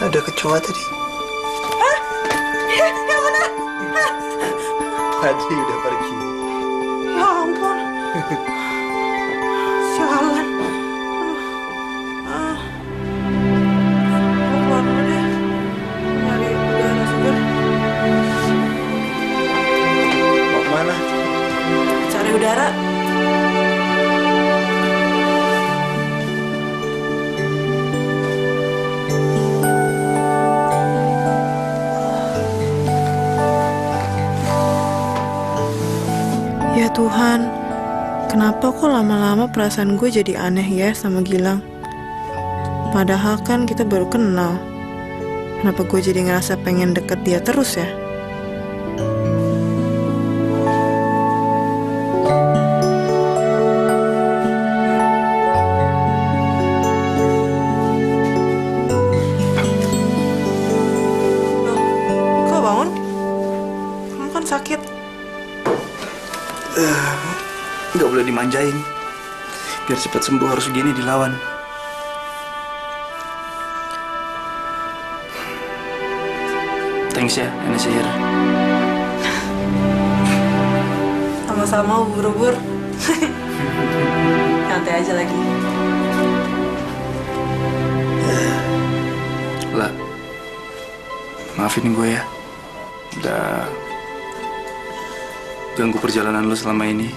S5: Ada kecoa tadi.
S1: Hah? Yang mana?
S5: Tadi udah pergi.
S1: Ya ampun. Sialan. Gue keluar dulu deh. Nyari udara segar.
S5: Mau kemana?
S1: Cari udara. Ya Tuhan, Kenapa kok lama-lama perasaan gue jadi aneh ya sama Gilang? Padahal kan kita baru kenal. Kenapa gue jadi ngerasa pengen deket dia terus ya? Loh, kok bangun? Kamu kan sakit.
S2: Nggak boleh dimanjain. Biar cepat sembuh harus gini dilawan. Thanks ya, Nenek Sihir.
S1: Sama-sama ubur-ubur. Santai aja lagi.
S2: Lah, maafin gue ya. Udah ganggu perjalanan lo selama ini.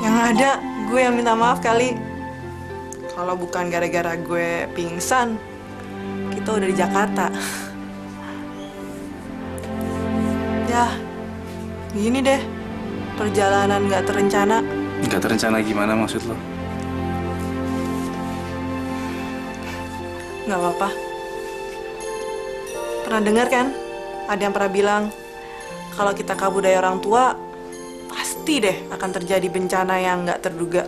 S1: Yang ada, gue yang minta maaf kali. Kalau bukan gara-gara gue pingsan, kita udah di Jakarta. Ya, gini deh. Perjalanan gak terencana.
S2: Nggak terencana gimana maksud lo?
S1: Gak apa-apa. Pernah dengar kan? Ada yang pernah bilang, kalau kita kabur dari orang tua, pasti deh akan terjadi bencana yang gak terduga.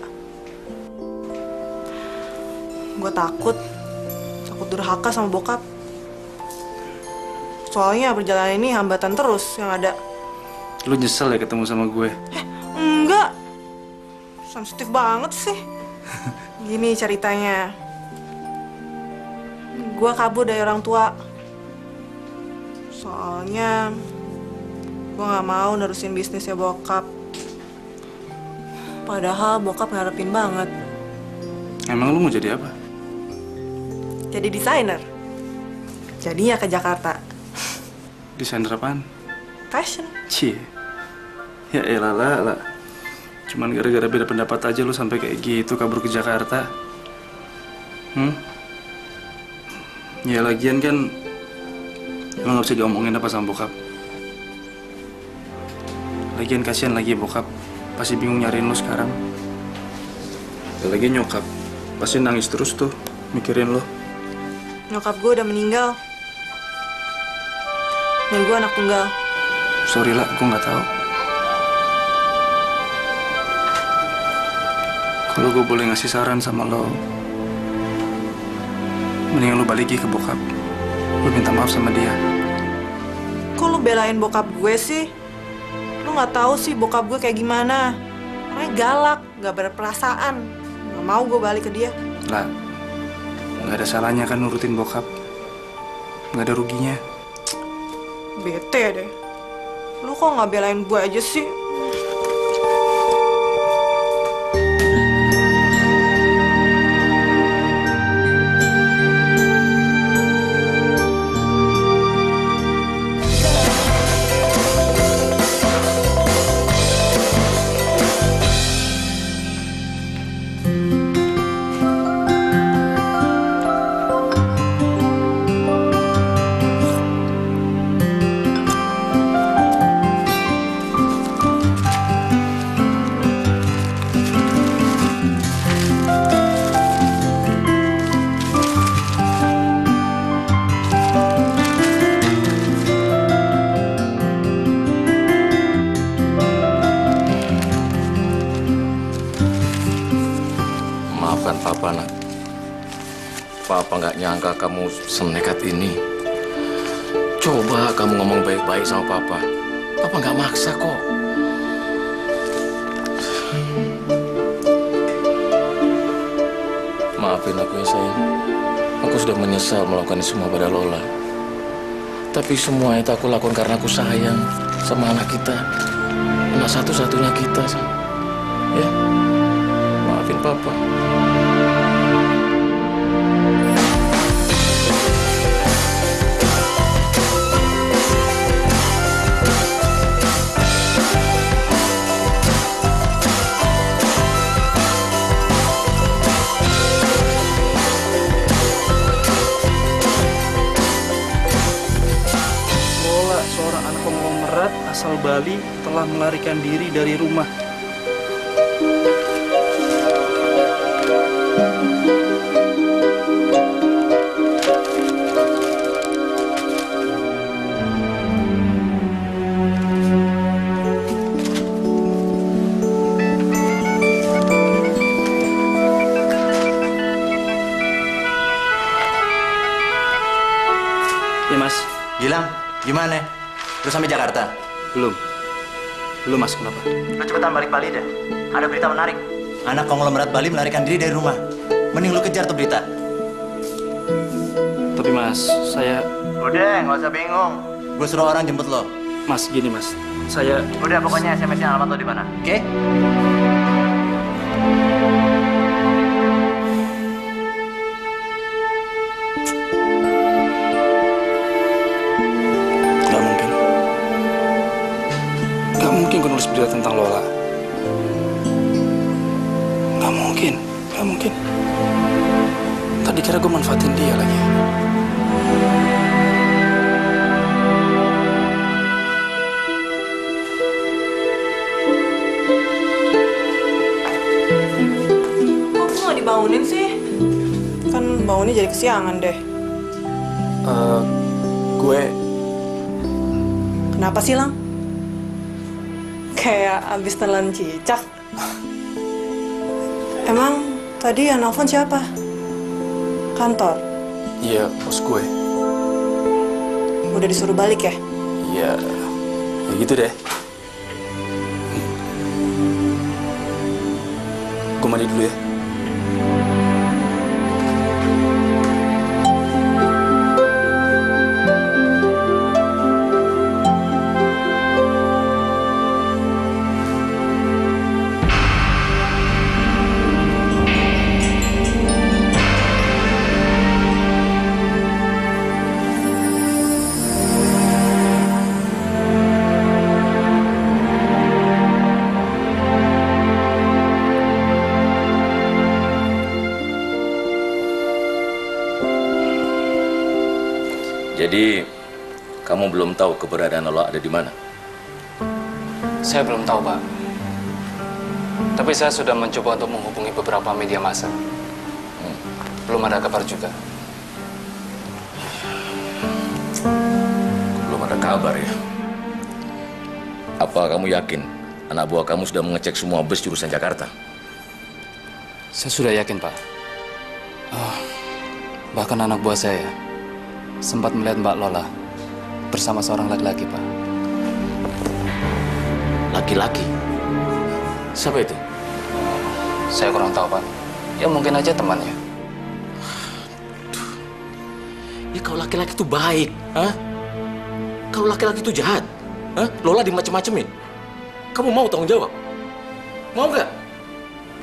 S1: Gue takut durhaka sama bokap. Soalnya perjalanan ini hambatan terus yang ada.
S2: Lo nyesel ya ketemu sama gue?
S1: Enggak. Sensitif banget sih. Gini ceritanya. Gue kabur dari orang tua. Soalnya gue gak mau nerusin bisnisnya bokap. Padahal bokap ngarepin banget.
S2: Emang lo mau jadi apa?
S1: Jadi desainer. Jadinya ke Jakarta.
S2: Desainer apaan?
S1: Fashion.
S2: Cie. Ya elah lah. Cuman gara-gara beda pendapat aja lo sampai kayak gitu kabur ke Jakarta. Ya lagian kan emang gak bisa diomongin apa sama bokap. Lagian kasihan lagi bokap. Pasti bingung nyariin lo sekarang. Ya lagi nyokap. Pasti nangis terus tuh mikirin lo.
S1: Nyokap gue udah meninggal. Dan gue anak tunggal.
S2: Sorry lah, gue nggak tahu. Kalau gue boleh ngasih saran sama lo, mendingan lo balik ke bokap. Lo minta maaf sama dia.
S1: Kok lo belain bokap gue sih? Lo nggak tahu sih bokap gue kayak gimana. Orangnya galak, nggak berperasaan. Nggak mau gue balik ke dia.
S2: Lah, nggak ada salahnya kan nurutin bokap. Nggak ada ruginya.
S1: Bete deh. Lu kok nggak belain gue aja sih?
S11: Maafkan Papa, nak. Papa nggak nyangka kamu senekat ini. Coba kamu ngomong baik-baik sama Papa. Papa nggak maksa kok. Maafin aku ya sayang. Aku sudah menyesal melakukan semua pada Lola. Tapi semua itu aku lakukan karena aku sayang sama anak kita. Anak satu-satunya kita, sayang. Ya, maafin Papa.
S2: Lola, seorang anak konglomerat asal Bali, telah melarikan diri dari rumah.
S4: Iya, Mas.
S5: Gilang, gimana? Lu sampai Jakarta?
S4: Belum. Belum, Mas. Kenapa?
S5: Lu cepetan balik Bali deh. Ada berita menarik. Anak konglomerat Bali melarikan diri dari rumah. Mending lu kejar tuh berita.
S4: Tapi, Mas, saya...
S5: Udah, nggak usah bingung. Gue suruh orang jemput lo.
S4: Mas, gini, Mas. Saya...
S5: Udah, pokoknya SMS-nya alamat lo di mana. Oke?
S4: Gak mungkin. Gak mungkin gue nulis berita tentang Lola. Gak mungkin. Gak mungkin. Tadi kira gue manfaatin dia lagi.
S1: Kok nggak dibangunin sih? Kan bangunnya jadi kesiangan deh.
S4: Gue...
S1: Kenapa sih, Lang? Kayak abis telan cicak. Emang tadi yang nelfon siapa? Kantor?
S4: Iya, bos gue.
S1: Udah disuruh balik ya?
S4: Iya, ya gitu deh. Gue mandi dulu ya.
S11: Jadi, kamu belum tahu keberadaan Lola ada di mana?
S13: Saya belum tahu, Pak. Tapi saya sudah mencoba untuk menghubungi beberapa media massa. Belum ada kabar juga.
S11: Belum ada kabar ya? Apa kamu yakin anak buah kamu sudah mengecek semua bus jurusan Jakarta?
S13: Saya sudah yakin, Pak. Bahkan anak buah saya sempat melihat Mbak Lola bersama seorang laki-laki, Pak.
S11: Laki-laki? Siapa itu?
S13: Saya kurang tahu, Pak. Ya mungkin aja temannya.
S11: Ya kalau laki-laki itu baik, hah? Kalau laki-laki itu jahat, hah? Lola dimacem-macemin. Kamu mau tanggung jawab? Mau nggak?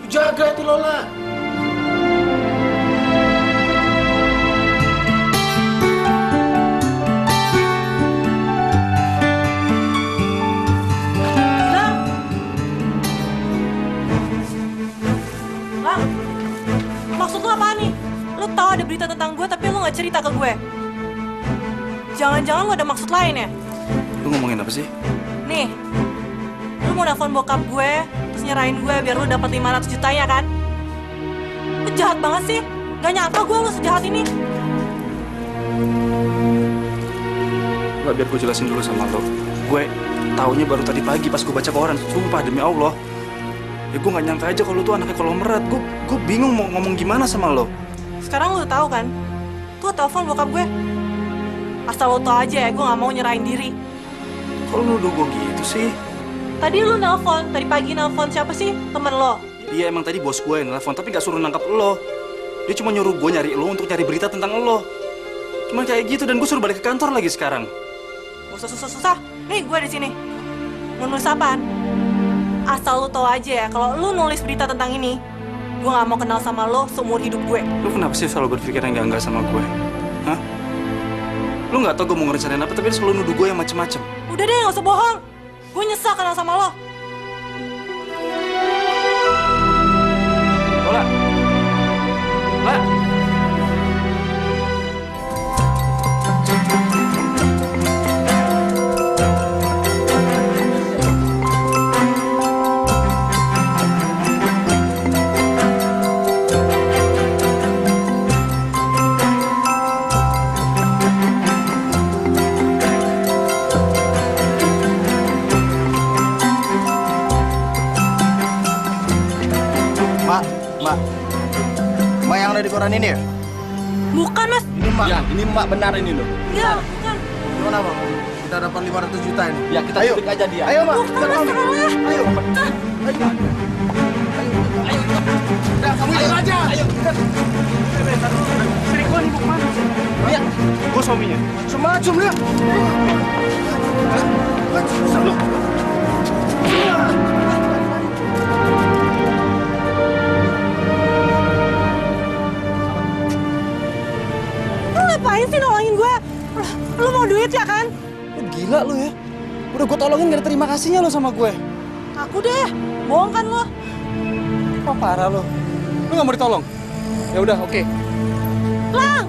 S11: Jaga hati Lola.
S1: Maksud lu apaan nih? Lu tahu ada berita tentang gue tapi lu nggak cerita ke gue. Jangan-jangan lu ada maksud lain ya?
S4: Lu ngomongin apa sih?
S1: Nih, lu mau nelfon bokap gue, terus nyerahin gue biar lu dapat 500 jutanya kan? Lu jahat banget sih. Gak nyangka gue lu sejahat ini.
S4: Nggak, biar gue jelasin dulu sama lo. Gue taunya baru tadi pagi pas gue baca koran. Sumpah demi Allah. Ya gue gak nyangka aja kalau tuh anaknya konglomerat. Gue bingung mau ngomong gimana sama lo.
S1: Sekarang lu tahu kan? Tuh telepon bokap gue. Asal lu tau aja ya, gue gak mau nyerahin diri.
S4: Kok lu nuduh gue gitu sih?
S1: Tadi lu nelpon, tadi pagi nelpon siapa sih? Temen lo.
S4: Iya emang tadi bos gue yang nelfon, tapi gak suruh nangkap lo. Dia cuma nyuruh gue nyari lo untuk nyari berita tentang lo. Cuma kayak gitu dan gue suruh balik ke kantor lagi sekarang.
S1: Gak usah susah-susah. Nih gue di sini. Mau nulis apaan? Asal lu tau aja ya, kalau lu nulis berita tentang ini, gue gak mau kenal sama lo seumur hidup gue.
S4: Lu kenapa sih selalu berpikir yang enggak sama gue? Hah? Lu gak tau gue mau ngerencanain apa, tapi selalu nuduh gue yang macem-macem.
S1: Udah deh, gak usah bohong. Gue nyesel kenal sama lo.
S4: Lola! Lola!
S5: Mak yang ada di koran ini ya?
S1: Bukan, Mas.
S6: Ini Mbak. Ya, ini Mbak benar ini loh.
S1: Ya, bukan.
S9: Gimana Bang? Kita dapat 500 juta ini.
S6: Ya, kita culik aja dia.
S9: Ayo Mbak,
S1: Bukan
S9: kita kami.
S1: masalah.
S9: Ayo. Udah, kamu ikut aja. Ayo.
S2: Selingkuhan ibu kemana?
S9: Lihat,
S2: Gue suaminya.
S9: semacam lihat.
S1: Lu ngapain sih nolongin gue? Lu mau duit ya kan?
S6: Gila lu ya. Udah gue tolongin gak ada terima kasihnya lo sama gue.
S1: Aku deh, bohong kan lo?
S6: Wah parah lo. Lu gak mau ditolong? Ya udah, oke.
S1: Lang!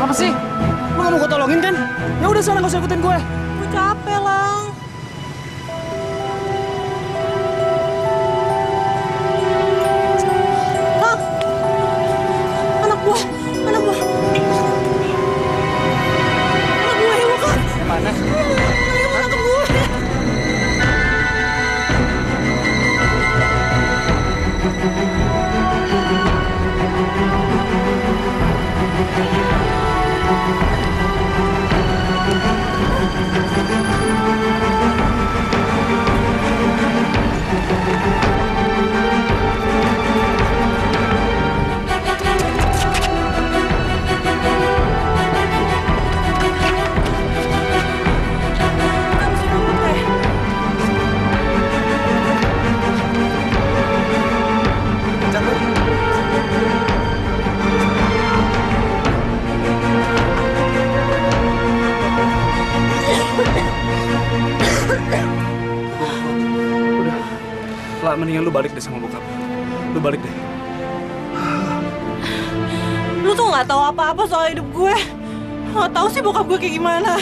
S6: Apa sih? Lu gak mau gue tolongin kan? Ya udah sana gak usah ikutin gue.
S1: Gue capek, Lang. Lang! Anak gue! Anak gue! Anak gue yang bukan!
S6: Mana?
S1: Anak gue!
S2: Lah, mendingan lu balik deh sama bokap. Lu balik deh.
S1: Lu tuh nggak tahu apa-apa soal hidup gue. Nggak tahu sih bokap gue kayak gimana.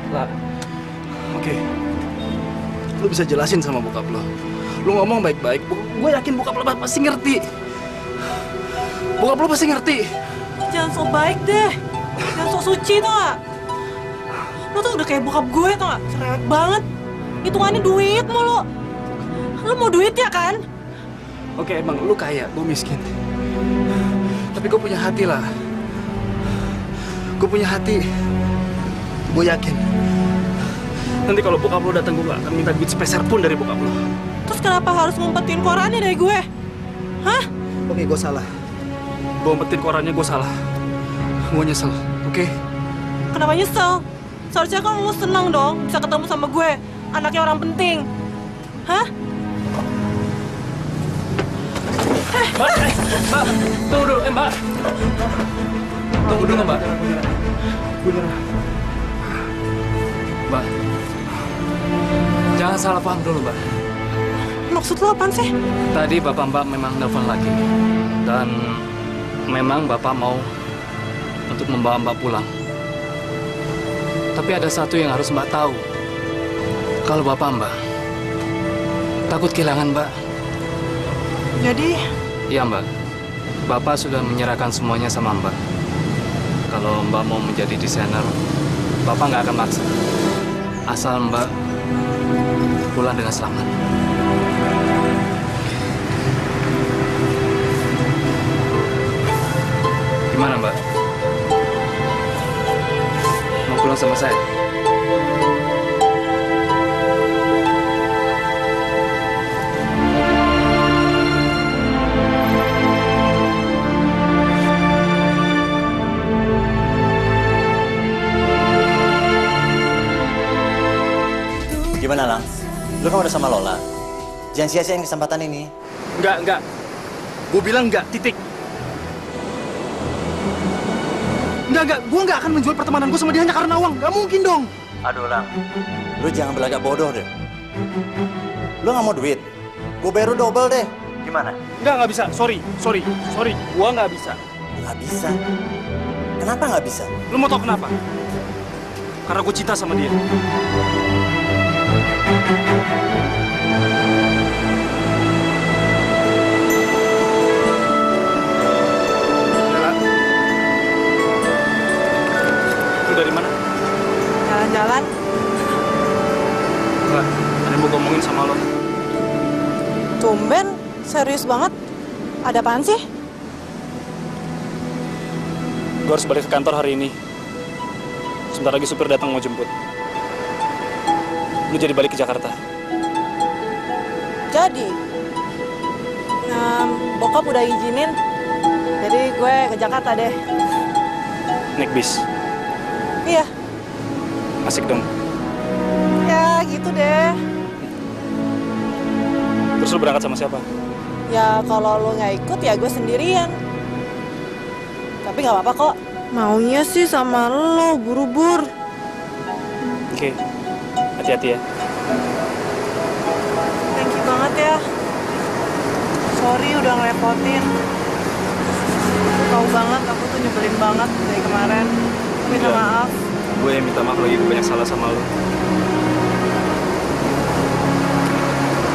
S2: Lah, oke. Lu bisa jelasin sama bokap lo. Lu ngomong baik-baik. Gue yakin bokap lo pasti ngerti. Bokap lo pasti ngerti.
S1: Jangan sok baik deh. Jangan sok suci tau gak? Lu tuh udah kayak bokap gue tau gak? Cerewet banget. Hitungannya duit mulu. Lu mau duit ya kan?
S2: Oke, emang lu kaya, gue miskin. Tapi gue punya hati lah. Gue punya hati. Gue yakin. Nanti kalau bokap lo datang, gue gak akan minta duit sepeser pun dari bokap lo.
S1: Terus kenapa harus ngumpetin korannya dari gue? Hah?
S2: Oke, gue salah. Gue umpetin korannya, gue salah. Gue nyesel, oke?
S1: Kenapa nyesel? Seharusnya kan lu senang dong bisa ketemu sama gue. Anaknya orang penting. Hah?
S13: Mbak, Mbak, tunggu dulu, Mbak. Tunggu dulu, Mbak. Mbak, jangan salah paham dulu, Mbak.
S1: Maksud lo apaan sih?
S13: Tadi Bapak Mbak memang nelfon lagi. Dan memang Bapak mau untuk membawa Mbak pulang. Tapi ada satu yang harus Mbak tahu. Kalau Bapak Mbak takut kehilangan Mbak.
S1: Jadi?
S13: Iya Mbak. Bapak sudah menyerahkan semuanya sama Mbak. Kalau Mbak mau menjadi desainer, Bapak nggak akan maksa. Asal Mbak pulang dengan selamat. Gimana Mbak? Mau pulang sama saya?
S5: Gimana, Lang? Lu kan udah sama Lola. Jangan sia-siain kesempatan ini.
S2: Enggak. Gue bilang enggak, titik. Enggak. Gue nggak akan menjual pertemanan gue sama dia hanya karena uang. Gak mungkin dong.
S5: Aduh, Lang. Lu jangan berlagak bodoh deh. Lu nggak mau duit? Gue baru double deh. Gimana?
S2: Nggak bisa. Sorry. Gue nggak bisa.
S5: Nggak bisa? Kenapa nggak bisa?
S2: Lu mau tau kenapa? Karena gue cinta sama dia.
S1: Serius banget? Ada apaan sih?
S4: Gue harus balik ke kantor hari ini. Sebentar lagi supir datang mau jemput. Lu jadi balik ke Jakarta.
S1: Jadi, bokap udah izinin. Jadi gue ke Jakarta deh.
S4: Naik bis.
S1: Iya,
S4: Asik dong.
S1: ya gitu deh.
S4: Terus lu berangkat sama siapa?
S1: Ya kalau lo nggak ikut ya gue sendirian. Tapi nggak apa-apa kok. Maunya sih sama lo, buru-bur.
S4: Oke, hati-hati ya.
S1: Thank you banget ya. Sorry udah ngerepotin. Tahu banget aku tuh nyebelin banget dari kemarin. Minta
S4: Udah.
S1: maaf.
S4: Gue yang minta maaf lagi, gue banyak salah sama lu.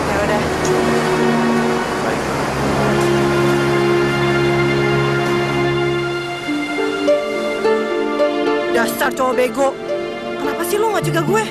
S1: Ya udah.
S4: Baik.
S1: Dasar cowok bego. Kenapa sih lo nggak jaga gue?